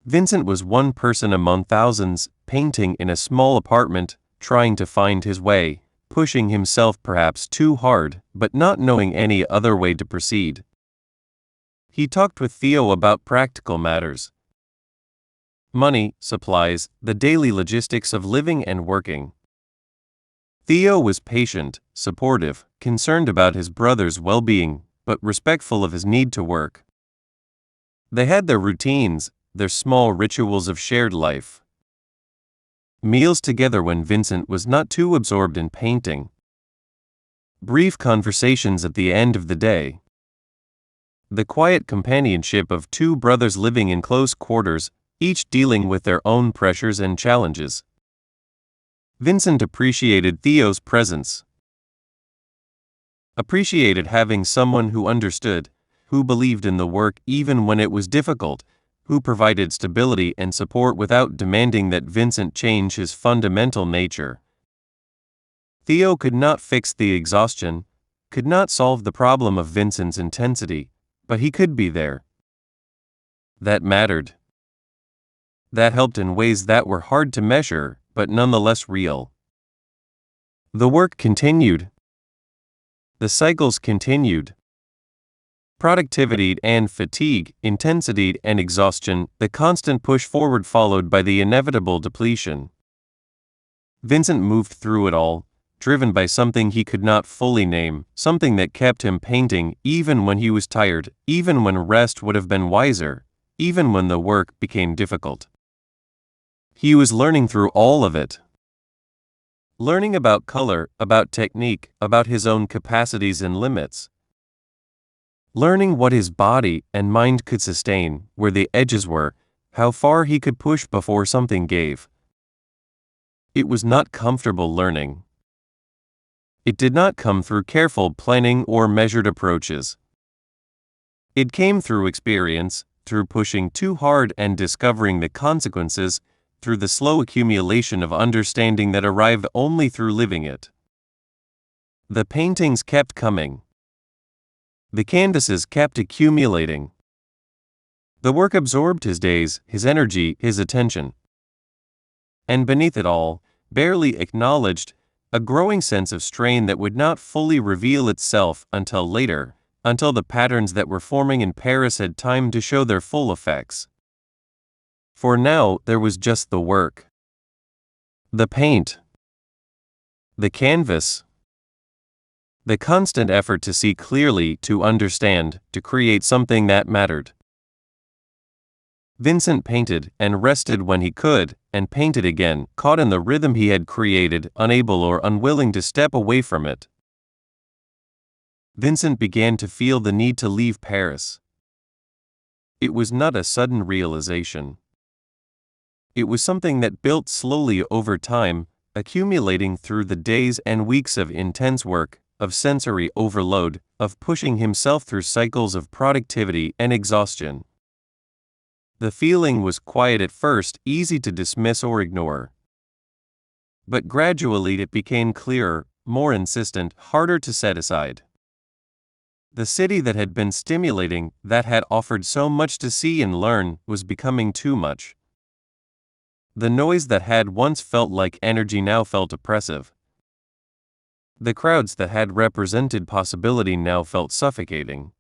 A: Vincent was one person among thousands, painting in a small apartment, trying to find his way, pushing himself perhaps too hard, but not knowing any other way to proceed. He talked with Theo about practical matters. Money, supplies, the daily logistics of living and working. Theo was patient, supportive, concerned about his brother's well-being, but respectful of his need to work. They had their routines, their small rituals of shared life. Meals together when Vincent was not too absorbed in painting. Brief conversations at the end of the day. The quiet companionship of two brothers living in close quarters, each dealing with their own pressures and challenges. Vincent appreciated Theo's presence. Appreciated having someone who understood, who believed in the work even when it was difficult, who provided stability and support without demanding that Vincent change his fundamental nature. Theo could not fix the exhaustion, could not solve the problem of Vincent's intensity, but he could be there. That mattered. That helped in ways that were hard to measure, but nonetheless real. The work continued. The cycles continued. Productivity and fatigue, intensity and exhaustion, the constant push forward followed by the inevitable depletion. Vincent moved through it all, driven by something he could not fully name, something that kept him painting even when he was tired, even when rest would have been wiser, even when the work became difficult. He was learning through all of it. Learning about color, about technique, about his own capacities and limits. Learning what his body and mind could sustain, where the edges were, how far he could push before something gave. It was not comfortable learning. It did not come through careful planning or measured approaches. It came through experience, through pushing too hard and discovering the consequences, through the slow accumulation of understanding that arrived only through living it. The paintings kept coming. The canvases kept accumulating. The work absorbed his days, his energy, his attention. And beneath it all, barely acknowledged, a growing sense of strain that would not fully reveal itself until later, until the patterns that were forming in Paris had time to show their full effects. For now, there was just the work. The paint. The canvas. The constant effort to see clearly, to understand, to create something that mattered. Vincent painted and rested when he could, and painted again, caught in the rhythm he had created, unable or unwilling to step away from it. Vincent began to feel the need to leave Paris. It was not a sudden realization. It was something that built slowly over time, accumulating through the days and weeks of intense work, of sensory overload, of pushing himself through cycles of productivity and exhaustion. The feeling was quiet at first, easy to dismiss or ignore. But gradually it became clearer, more insistent, harder to set aside. The city that had been stimulating, that had offered so much to see and learn, was becoming too much. The noise that had once felt like energy now felt oppressive. The crowds that had represented possibility now felt suffocating.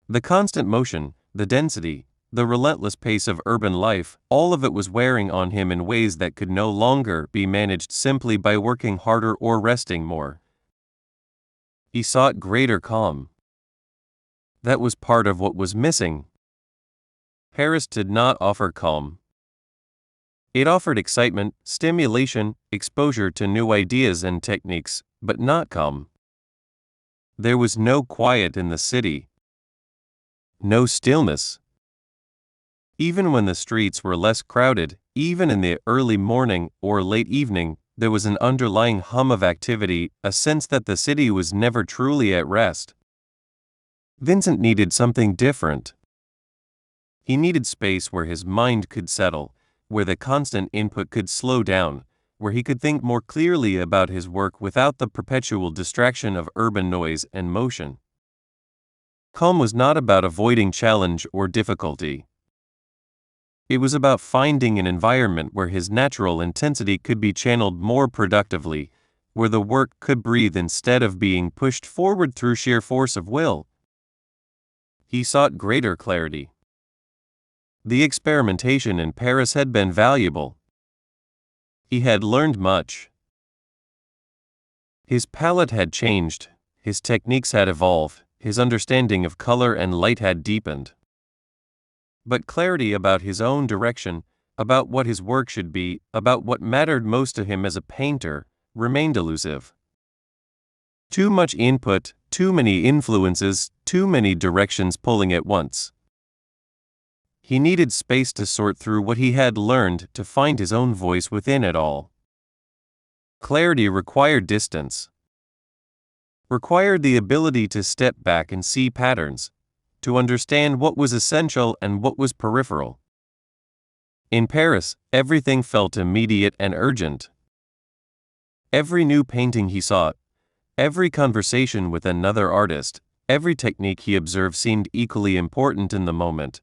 A: The constant motion, the density, the relentless pace of urban life, all of it was wearing on him in ways that could no longer be managed simply by working harder or resting more. He sought greater calm. That was part of what was missing. Paris did not offer calm. It offered excitement, stimulation, exposure to new ideas and techniques, but not calm. There was no quiet in the city. No stillness. Even when the streets were less crowded, even in the early morning or late evening, there was an underlying hum of activity, a sense that the city was never truly at rest. Vincent needed something different. He needed space where his mind could settle, where the constant input could slow down, where he could think more clearly about his work without the perpetual distraction of urban noise and motion. Calm was not about avoiding challenge or difficulty. It was about finding an environment where his natural intensity could be channeled more productively, where the work could breathe instead of being pushed forward through sheer force of will. He sought greater clarity. The experimentation in Paris had been valuable. He had learned much. His palette had changed, his techniques had evolved, his understanding of color and light had deepened. But clarity about his own direction, about what his work should be, about what mattered most to him as a painter, remained elusive. Too much input, too many influences, too many directions pulling at once. He needed space to sort through what he had learned, to find his own voice within it all. Clarity required distance. Required the ability to step back and see patterns, to understand what was essential and what was peripheral. In Paris, everything felt immediate and urgent. Every new painting he saw, every conversation with another artist, every technique he observed seemed equally important in the moment.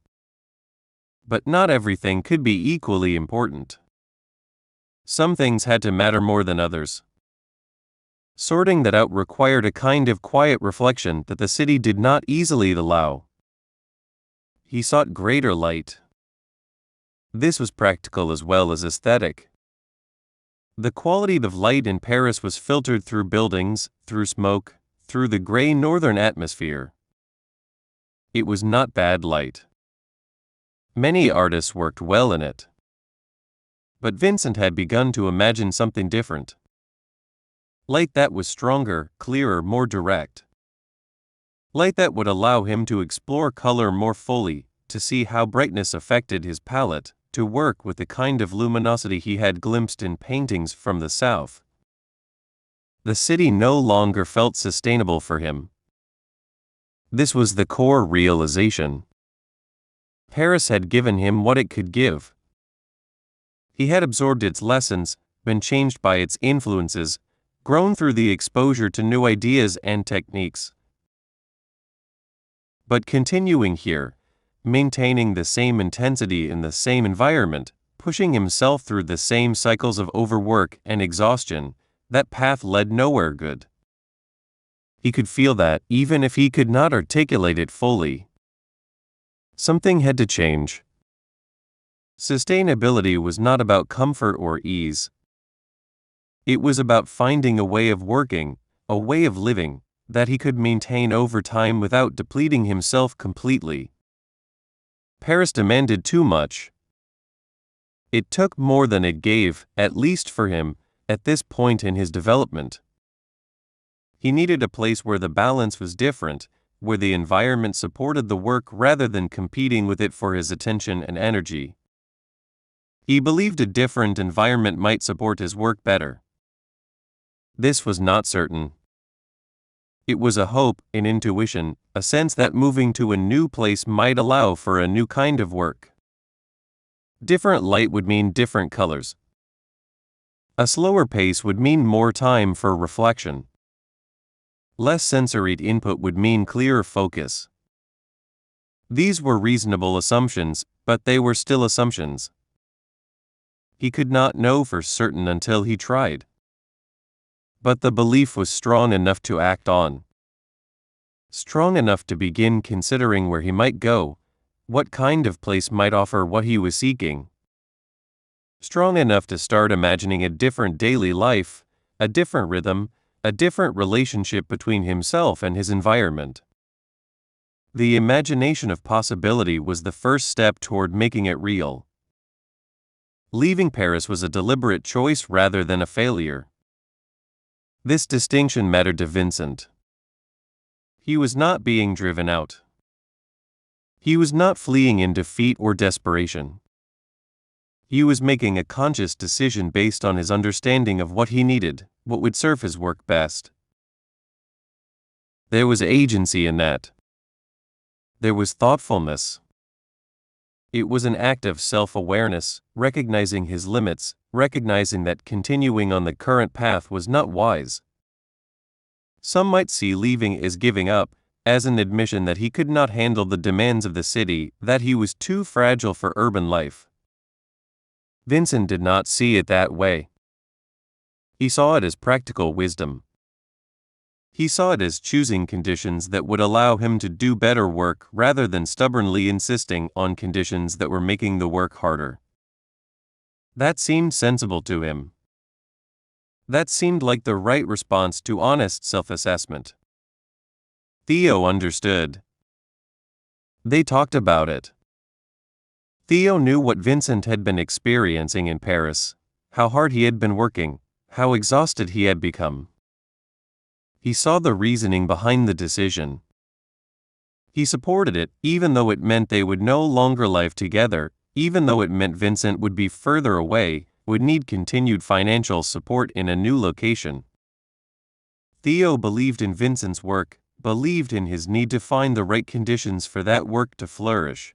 A: But not everything could be equally important. Some things had to matter more than others. Sorting that out required a kind of quiet reflection that the city did not easily allow. He sought greater light. This was practical as well as aesthetic. The quality of light in Paris was filtered through buildings, through smoke, through the gray northern atmosphere. It was not bad light. Many artists worked well in it. But Vincent had begun to imagine something different. Light that was stronger, clearer, more direct. Light that would allow him to explore color more fully, to see how brightness affected his palette, to work with the kind of luminosity he had glimpsed in paintings from the south. The city no longer felt sustainable for him. This was the core realization. Paris had given him what it could give. He had absorbed its lessons, been changed by its influences, grown through the exposure to new ideas and techniques. But continuing here, maintaining the same intensity in the same environment, pushing himself through the same cycles of overwork and exhaustion, that path led nowhere good. He could feel that, even if he could not articulate it fully. Something had to change. Sustainability was not about comfort or ease. It was about finding a way of working, a way of living, that he could maintain over time without depleting himself completely. Paris demanded too much. It took more than it gave, at least for him, at this point in his development. He needed a place where the balance was different, where the environment supported the work rather than competing with it for his attention and energy. He believed a different environment might support his work better. This was not certain. It was a hope, an intuition, a sense that moving to a new place might allow for a new kind of work. Different light would mean different colors. A slower pace would mean more time for reflection. Less sensory input would mean clearer focus. These were reasonable assumptions, but they were still assumptions. He could not know for certain until he tried. But the belief was strong enough to act on. Strong enough to begin considering where he might go, what kind of place might offer what he was seeking. Strong enough to start imagining a different daily life, a different rhythm, a different relationship between himself and his environment. The imagination of possibility was the first step toward making it real. Leaving Paris was a deliberate choice rather than a failure. This distinction mattered to Vincent. He was not being driven out. He was not fleeing in defeat or desperation. He was making a conscious decision based on his understanding of what he needed, what would serve his work best. There was agency in that. There was thoughtfulness. It was an act of self-awareness, recognizing his limits, recognizing that continuing on the current path was not wise. Some might see leaving as giving up, as an admission that he could not handle the demands of the city, that he was too fragile for urban life. Vincent did not see it that way. He saw it as practical wisdom. He saw it as choosing conditions that would allow him to do better work rather than stubbornly insisting on conditions that were making the work harder. That seemed sensible to him. That seemed like the right response to honest self-assessment. Theo understood. They talked about it. Theo knew what Vincent had been experiencing in Paris, how hard he had been working, how exhausted he had become. He saw the reasoning behind the decision. He supported it, even though it meant they would no longer live together, even though it meant Vincent would be further away, would need continued financial support in a new location. Theo believed in Vincent's work, believed in his need to find the right conditions for that work to flourish.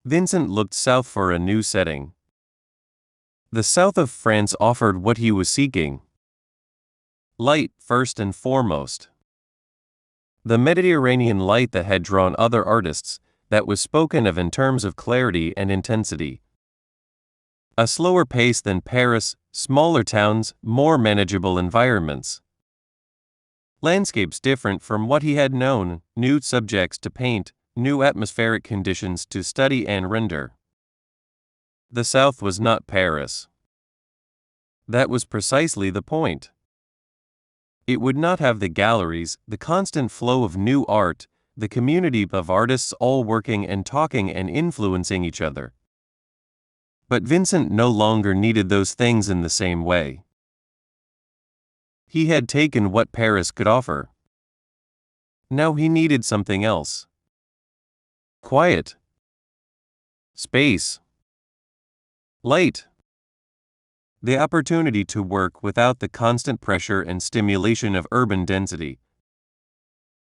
A: Vincent looked south for a new setting. The south of France offered what he was seeking. Light, first and foremost. The Mediterranean light that had drawn other artists, that was spoken of in terms of clarity and intensity. A slower pace than Paris, smaller towns, more manageable environments. Landscapes different from what he had known, new subjects to paint, new atmospheric conditions to study and render. The South was not Paris. That was precisely the point. It would not have the galleries, the constant flow of new art, the community of artists all working and talking and influencing each other. But Vincent no longer needed those things in the same way. He had taken what Paris could offer. Now he needed something else. Quiet. Space. Light. The opportunity to work without the constant pressure and stimulation of urban density.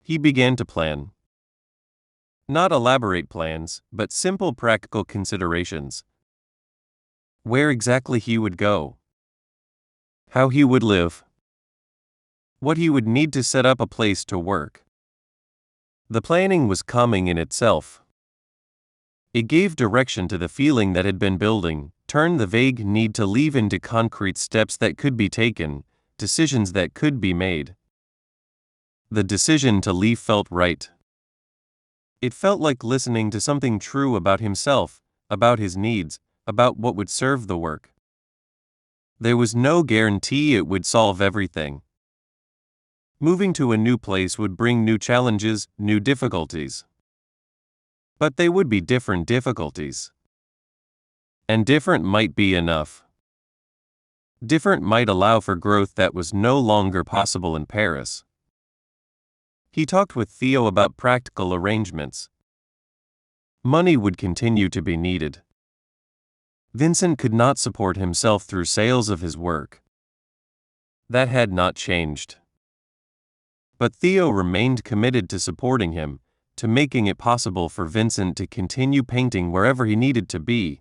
A: He began to plan. Not elaborate plans, but simple practical considerations. Where exactly he would go. How he would live. What he would need to set up a place to work. The planning was calming in itself. It gave direction to the feeling that had been building, turned the vague need to leave into concrete steps that could be taken, decisions that could be made. The decision to leave felt right. It felt like listening to something true about himself, about his needs, about what would serve the work. There was no guarantee it would solve everything. Moving to a new place would bring new challenges, new difficulties. But they would be different difficulties. And different might be enough. Different might allow for growth that was no longer possible in Paris. He talked with Theo about practical arrangements. Money would continue to be needed. Vincent could not support himself through sales of his work. That had not changed. But Theo remained committed to supporting him, to making it possible for Vincent to continue painting wherever he needed to be.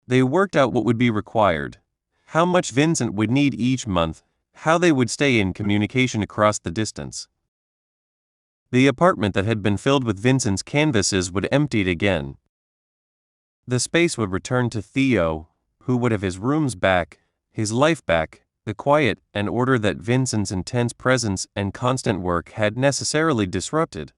A: They worked out what would be required, how much Vincent would need each month, how they would stay in communication across the distance. The apartment that had been filled with Vincent's canvases would empty it again. The space would return to Theo, who would have his rooms back, his life back, the quiet and order that Vincent's intense presence and constant work had necessarily disrupted.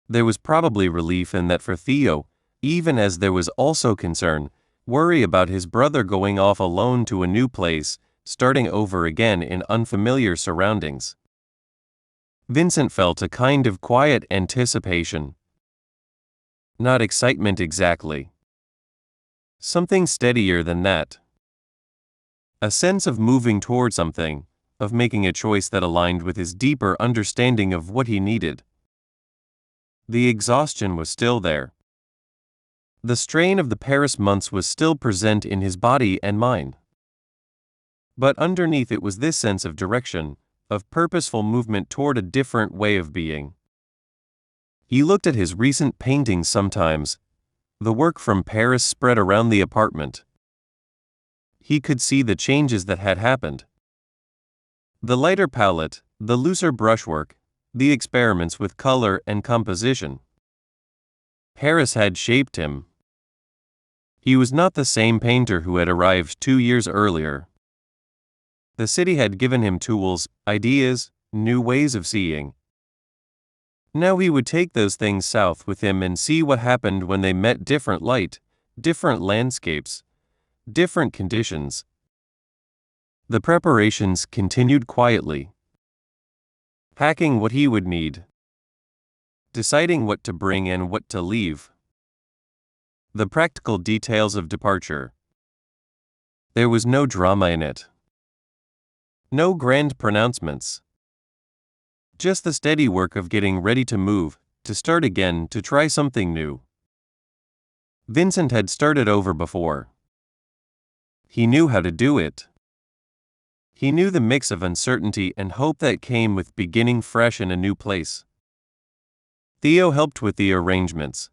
A: There was probably relief in that for Theo, even as there was also concern, worry about his brother going off alone to a new place, starting over again in unfamiliar surroundings. Vincent felt a kind of quiet anticipation. Not excitement exactly. Something steadier than that. A sense of moving toward something, of making a choice that aligned with his deeper understanding of what he needed. The exhaustion was still there. The strain of the Paris months was still present in his body and mind. But underneath it was this sense of direction, of purposeful movement toward a different way of being. He looked at his recent paintings sometimes. The work from Paris spread around the apartment. He could see the changes that had happened. The lighter palette, the looser brushwork, the experiments with color and composition. Paris had shaped him. He was not the same painter who had arrived 2 years earlier. The city had given him tools, ideas, new ways of seeing. Now he would take those things south with him and see what happened when they met different light, different landscapes, different conditions. The preparations continued quietly. Packing what he would need. Deciding what to bring and what to leave. The practical details of departure. There was no drama in it. No grand pronouncements. Just the steady work of getting ready to move, to start again, to try something new. Vincent had started over before. He knew how to do it. He knew the mix of uncertainty and hope that came with beginning fresh in a new place. Theo helped with the arrangements.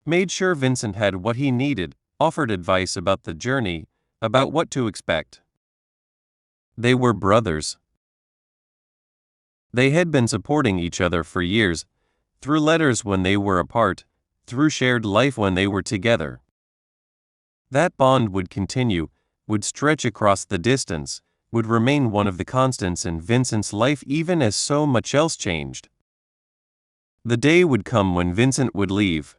A: Made sure Vincent had what he needed, offered advice about the journey, about what to expect. They were brothers. They had been supporting each other for years, through letters when they were apart, through shared life when they were together. That bond would continue, would stretch across the distance, would remain one of the constants in Vincent's life even as so much else changed. The day would come when Vincent would leave.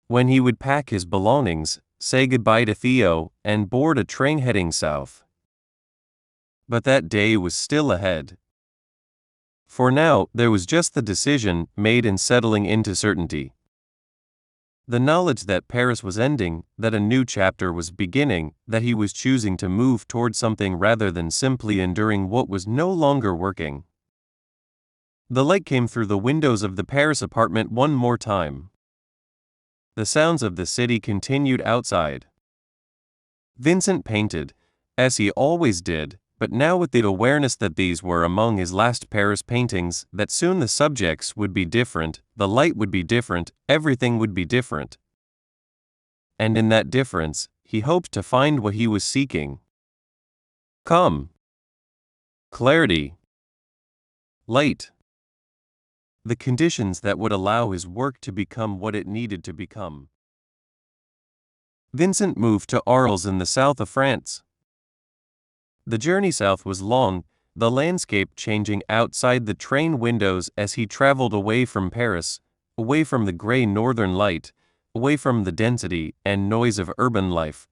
A: When he would pack his belongings, say goodbye to Theo, and board a train heading south. But that day was still ahead. For now, there was just the decision made and settling into certainty. The knowledge that Paris was ending, that a new chapter was beginning, that he was choosing to move toward something rather than simply enduring what was no longer working. The light came through the windows of the Paris apartment one more time. The sounds of the city continued outside. Vincent painted, as he always did, but now with the awareness that these were among his last Paris paintings, that soon the subjects would be different, the light would be different, everything would be different. And in that difference, he hoped to find what he was seeking. Calm. Clarity. Light. The conditions that would allow his work to become what it needed to become. Vincent moved to Arles in the south of France. The journey south was long, the landscape changing outside the train windows as he traveled away from Paris, away from the gray northern light, away from the density and noise of urban life.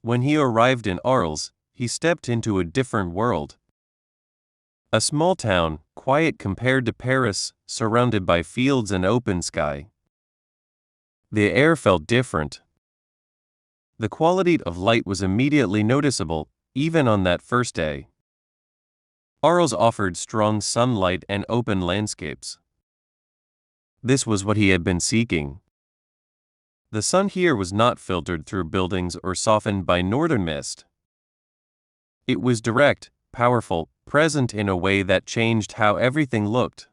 A: When he arrived in Arles, he stepped into a different world. A small town, quiet compared to Paris, surrounded by fields and open sky. The air felt different. The quality of light was immediately noticeable, even on that first day. Arles offered strong sunlight and open landscapes. This was what he had been seeking. The sun here was not filtered through buildings or softened by northern mist. It was direct, powerful, present in a way that changed how everything looked.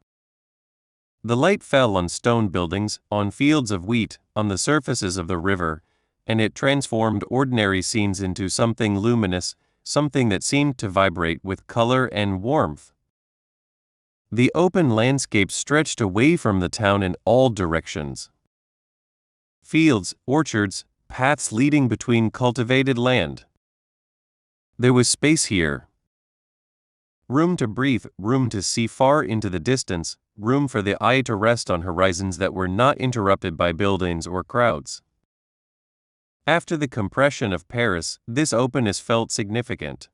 A: The light fell on stone buildings, on fields of wheat, on the surfaces of the river, and it transformed ordinary scenes into something luminous, something that seemed to vibrate with color and warmth. The open landscape stretched away from the town in all directions. Fields, orchards, paths leading between cultivated land. There was space here. Room to breathe, room to see far into the distance, room for the eye to rest on horizons that were not interrupted by buildings or crowds. After the compression of Paris, this openness felt significant.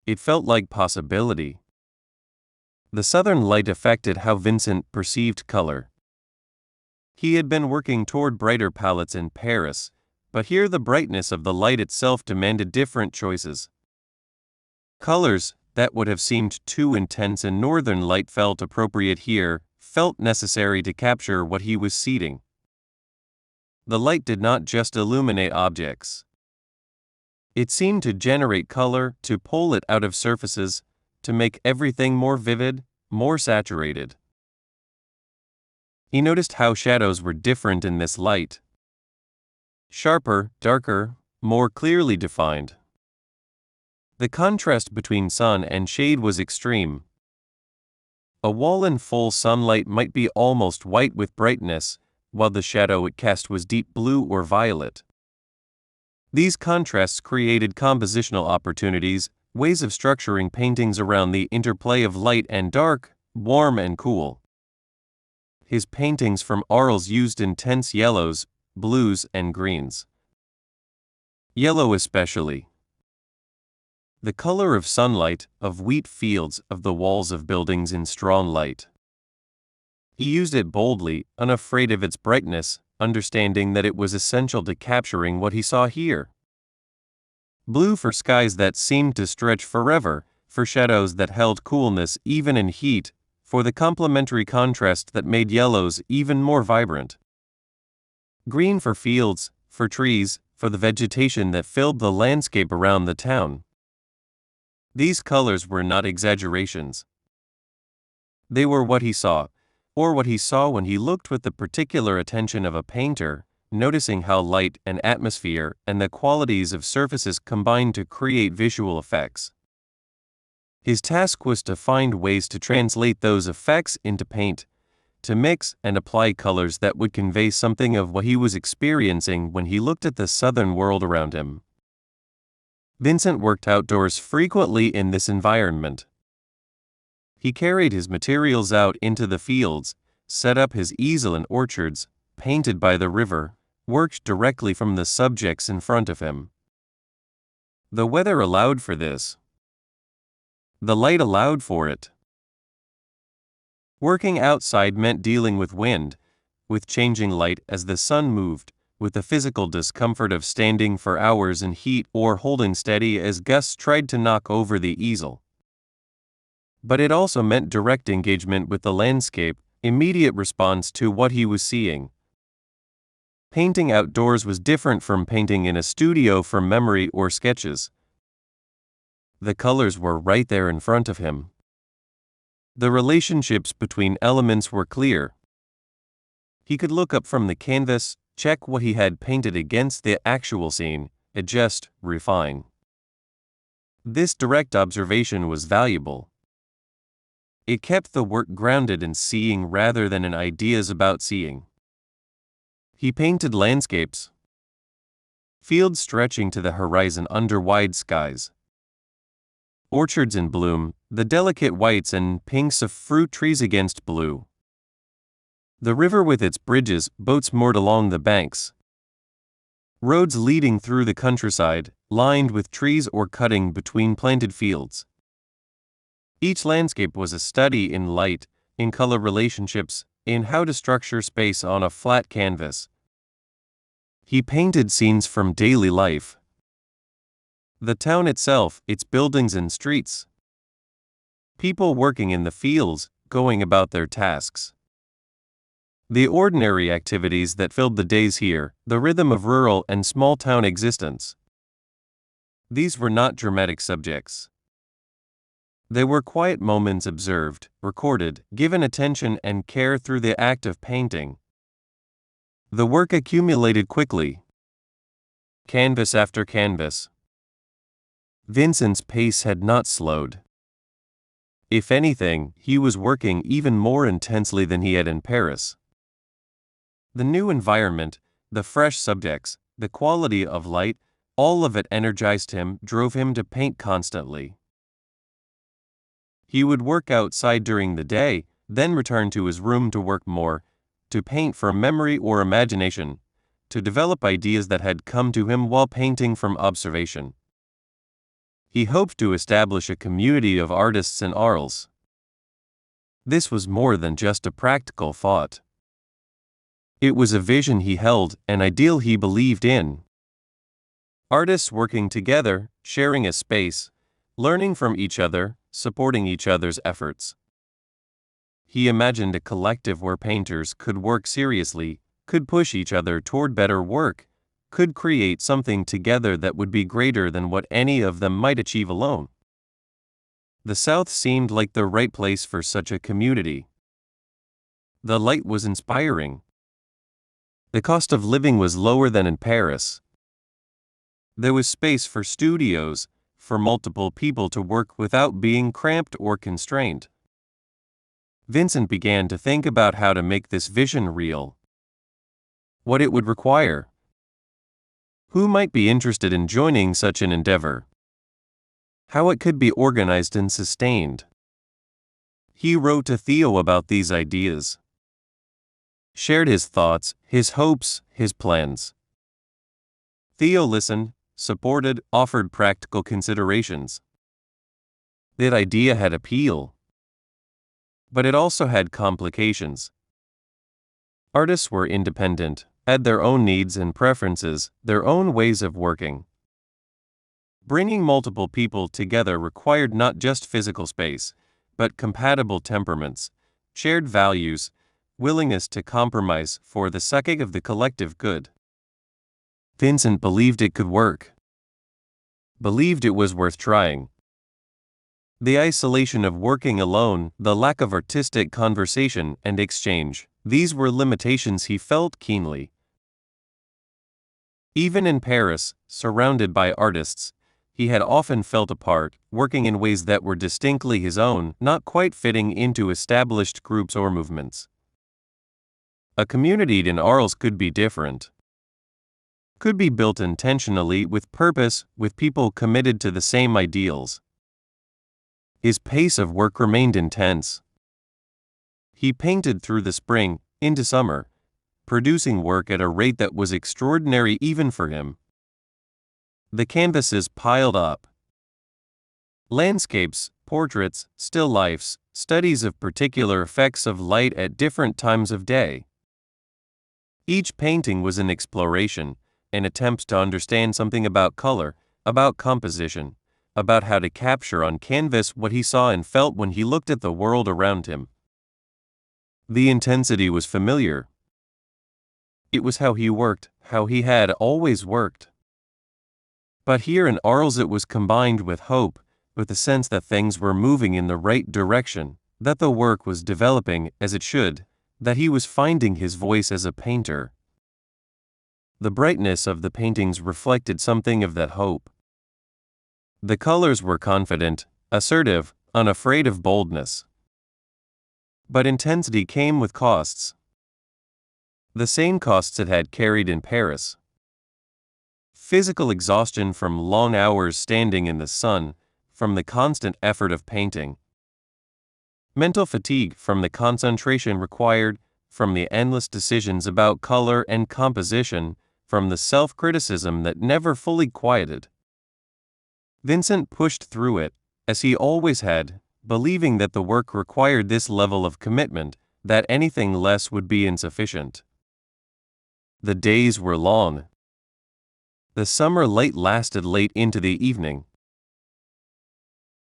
A: It felt like possibility. The southern light affected how Vincent perceived color. He had been working toward brighter palettes in Paris, but here the brightness of the light itself demanded different choices. Colors that would have seemed too intense in northern light felt appropriate here, felt necessary to capture what he was seeing. The light did not just illuminate objects. It seemed to generate color, to pull it out of surfaces, to make everything more vivid, more saturated. He noticed how shadows were different in this light. Sharper, darker, more clearly defined. The contrast between sun and shade was extreme. A wall in full sunlight might be almost white with brightness, while the shadow it cast was deep blue or violet. These contrasts created compositional opportunities, ways of structuring paintings around the interplay of light and dark, warm and cool. His paintings from Arles used intense yellows, blues, and greens. Yellow especially. The color of sunlight, of wheat fields, of the walls of buildings in strong light. He used it boldly, unafraid of its brightness, understanding that it was essential to capturing what he saw here. Blue for skies that seemed to stretch forever, for shadows that held coolness even in heat, for the complementary contrast that made yellows even more vibrant. Green for fields, for trees, for the vegetation that filled the landscape around the town. These colors were not exaggerations. They were what he saw, or what he saw when he looked with the particular attention of a painter, noticing how light and atmosphere and the qualities of surfaces combined to create visual effects. His task was to find ways to translate those effects into paint, to mix and apply colors that would convey something of what he was experiencing when he looked at the southern world around him. Vincent worked outdoors frequently in this environment. He carried his materials out into the fields, set up his easel in orchards, painted by the river, worked directly from the subjects in front of him. The weather allowed for this. The light allowed for it. Working outside meant dealing with wind, with changing light as the sun moved, with the physical discomfort of standing for hours in heat or holding steady as gusts tried to knock over the easel. But it also meant direct engagement with the landscape, immediate response to what he was seeing. Painting outdoors was different from painting in a studio for memory or sketches. The colors were right there in front of him. The relationships between elements were clear. He could look up from the canvas, check what he had painted against the actual scene, adjust, refine. This direct observation was valuable. It kept the work grounded in seeing rather than in ideas about seeing. He painted landscapes. Fields stretching to the horizon under wide skies. Orchards in bloom, the delicate whites and pinks of fruit trees against blue. The river with its bridges, boats moored along the banks. Roads leading through the countryside, lined with trees or cutting between planted fields. Each landscape was a study in light, in color relationships, in how to structure space on a flat canvas. He painted scenes from daily life. The town itself, its buildings and streets. People working in the fields, going about their tasks. The ordinary activities that filled the days here, the rhythm of rural and small-town existence. These were not dramatic subjects. They were quiet moments observed, recorded, given attention and care through the act of painting. The work accumulated quickly. Canvas after canvas. Vincent's pace had not slowed. If anything, he was working even more intensely than he had in Paris. The new environment, the fresh subjects, the quality of light, all of it energized him, drove him to paint constantly. He would work outside during the day, then return to his room to work more, to paint from memory or imagination, to develop ideas that had come to him while painting from observation. He hoped to establish a community of artists in Arles. This was more than just a practical thought. It was a vision he held, an ideal he believed in. Artists working together, sharing a space, learning from each other, supporting each other's efforts. He imagined a collective where painters could work seriously, could push each other toward better work, could create something together that would be greater than what any of them might achieve alone. The South seemed like the right place for such a community. The light was inspiring. The cost of living was lower than in Paris. There was space for studios, for multiple people to work without being cramped or constrained. Vincent began to think about how to make this vision real. What it would require. Who might be interested in joining such an endeavor? How it could be organized and sustained. He wrote to Theo about these ideas. Shared his thoughts, his hopes, his plans. Theo listened, supported, offered practical considerations. That idea had appeal. But it also had complications. Artists were independent, had their own needs and preferences, their own ways of working. Bringing multiple people together required not just physical space, but compatible temperaments, shared values, willingness to compromise for the sake of the collective good. Vincent believed it could work. Believed it was worth trying. The isolation of working alone, the lack of artistic conversation and exchange, these were limitations he felt keenly. Even in Paris, surrounded by artists, he had often felt apart, working in ways that were distinctly his own, not quite fitting into established groups or movements. A community in Arles could be different. Could be built intentionally, with purpose, with people committed to the same ideals. His pace of work remained intense. He painted through the spring, into summer, producing work at a rate that was extraordinary even for him. The canvases piled up. Landscapes, portraits, still lifes, studies of particular effects of light at different times of day. Each painting was an exploration, an attempt to understand something about color, about composition, about how to capture on canvas what he saw and felt when he looked at the world around him. The intensity was familiar. It was how he worked, how he had always worked. But here in Arles it was combined with hope, with the sense that things were moving in the right direction, that the work was developing as it should, that he was finding his voice as a painter. The brightness of the paintings reflected something of that hope. The colors were confident, assertive, unafraid of boldness. But intensity came with costs. The same costs it had carried in Paris. Physical exhaustion from long hours standing in the sun, from the constant effort of painting. Mental fatigue from the concentration required, from the endless decisions about color and composition, from the self-criticism that never fully quieted. Vincent pushed through it, as he always had, believing that the work required this level of commitment, that anything less would be insufficient. The days were long. The summer light lasted late into the evening.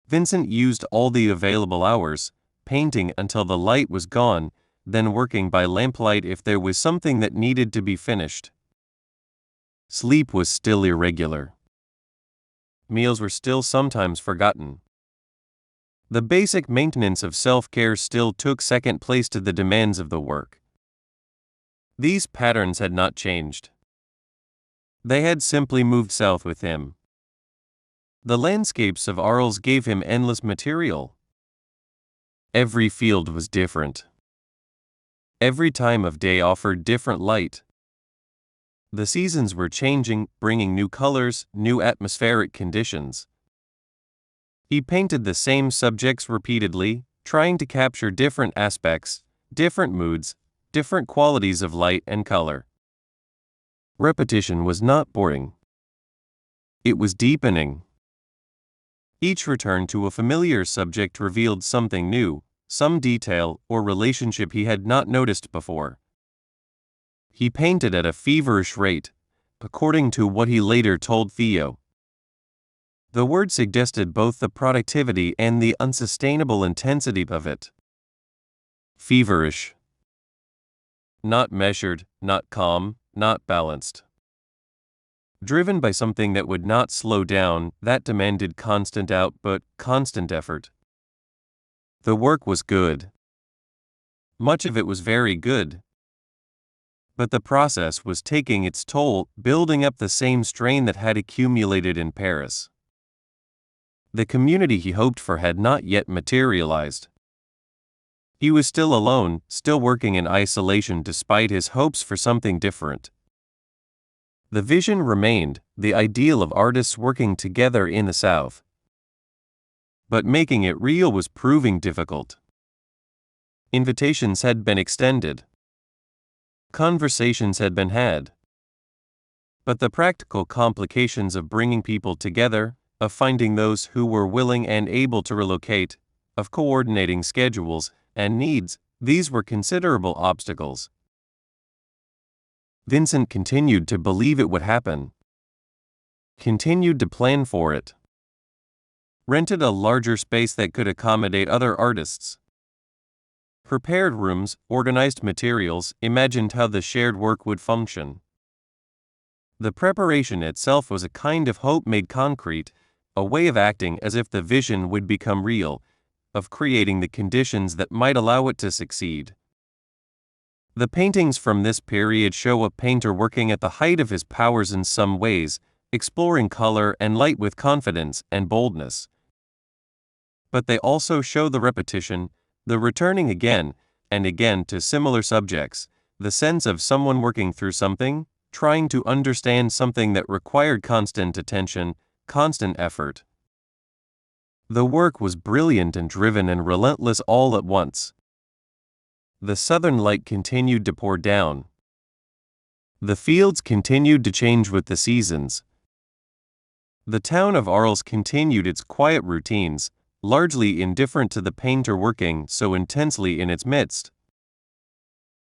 A: Vincent used all the available hours, painting until the light was gone, then working by lamplight if there was something that needed to be finished. Sleep was still irregular. Meals were still sometimes forgotten. The basic maintenance of self-care still took second place to the demands of the work. These patterns had not changed. They had simply moved south with him. The landscapes of Arles gave him endless material. Every field was different. Every time of day offered different light. The seasons were changing, bringing new colors, new atmospheric conditions. He painted the same subjects repeatedly, trying to capture different aspects, different moods, different qualities of light and color. Repetition was not boring. It was deepening. Each return to a familiar subject revealed something new, some detail or relationship he had not noticed before. He painted at a feverish rate, according to what he later told Theo. The word suggested both the productivity and the unsustainable intensity of it. feverish. Not measured, not calm, not balanced. Driven by something that would not slow down, that demanded constant output, constant effort. The work was good. Much of it was very good. But the process was taking its toll, building up the same strain that had accumulated in Paris. The community he hoped for had not yet materialized. He was still alone, still working in isolation despite his hopes for something different. The vision remained, the ideal of artists working together in the South. But making it real was proving difficult. Invitations had been extended. Conversations had been had. But the practical complications of bringing people together, of finding those who were willing and able to relocate, of coordinating schedules and needs, these were considerable obstacles. Vincent continued to believe it would happen. Continued to plan for it. Rented a larger space that could accommodate other artists. Prepared rooms, organized materials, imagined how the shared work would function. The preparation itself was a kind of hope made concrete, a way of acting as if the vision would become real, of creating the conditions that might allow it to succeed. The paintings from this period show a painter working at the height of his powers in some ways, exploring color and light with confidence and boldness. But they also show the repetition, the returning again and again to similar subjects, the sense of someone working through something, trying to understand something that required constant attention, constant effort. The work was brilliant and driven and relentless all at once. The southern light continued to pour down. The fields continued to change with the seasons. The town of Arles continued its quiet routines, largely indifferent to the painter working so intensely in its midst.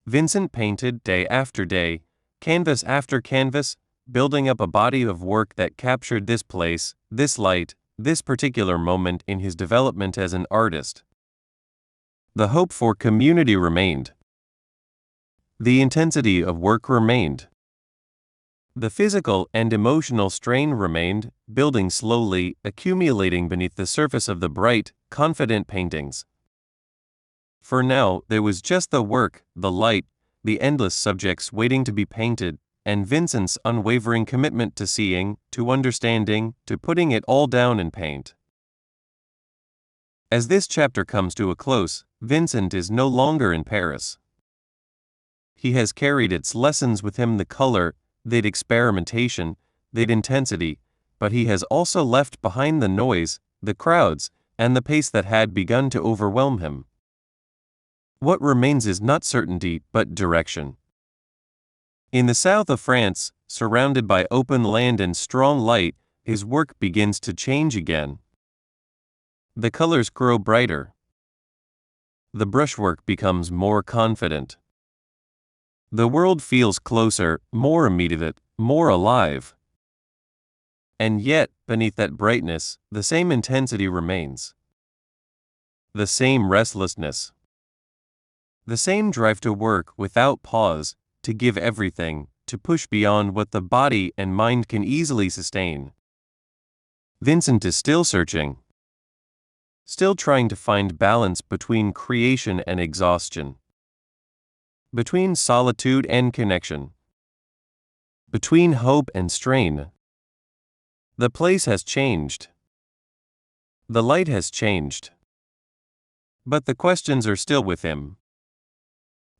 A: Vincent painted day after day, canvas after canvas, building up a body of work that captured this place, this light, this particular moment in his development as an artist. The hope for community remained. The intensity of work remained. The physical and emotional strain remained, building slowly, accumulating beneath the surface of the bright, confident paintings. For now, there was just the work, the light, the endless subjects waiting to be painted, and Vincent's unwavering commitment to seeing, to understanding, to putting it all down in paint. As this chapter comes to a close, Vincent is no longer in Paris. He has carried its lessons with him, the color, that experimentation, that intensity, but he has also left behind the noise, the crowds, and the pace that had begun to overwhelm him. What remains is not certainty, but direction. In the south of France, surrounded by open land and strong light, his work begins to change again. The colors grow brighter. The brushwork becomes more confident. The world feels closer, more immediate, more alive. And yet, beneath that brightness, the same intensity remains. The same restlessness. The same drive to work without pause, to give everything, to push beyond what the body and mind can easily sustain. Vincent is still searching. Still trying to find balance between creation and exhaustion. Between solitude and connection. Between hope and strain. The place has changed. The light has changed. But the questions are still with him.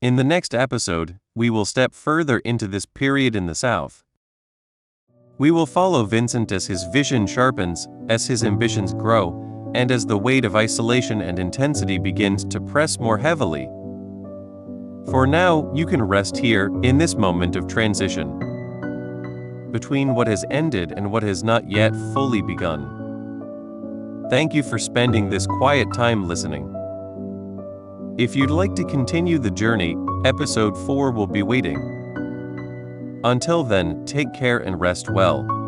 A: In the next episode, we will step further into this period in the South. We will follow Vincent as his vision sharpens, as his ambitions grow, and as the weight of isolation and intensity begins to press more heavily. For now, you can rest here, in this moment of transition, between what has ended and what has not yet fully begun. Thank you for spending this quiet time listening. If you'd like to continue the journey, episode 4 will be waiting. Until then, take care and rest well.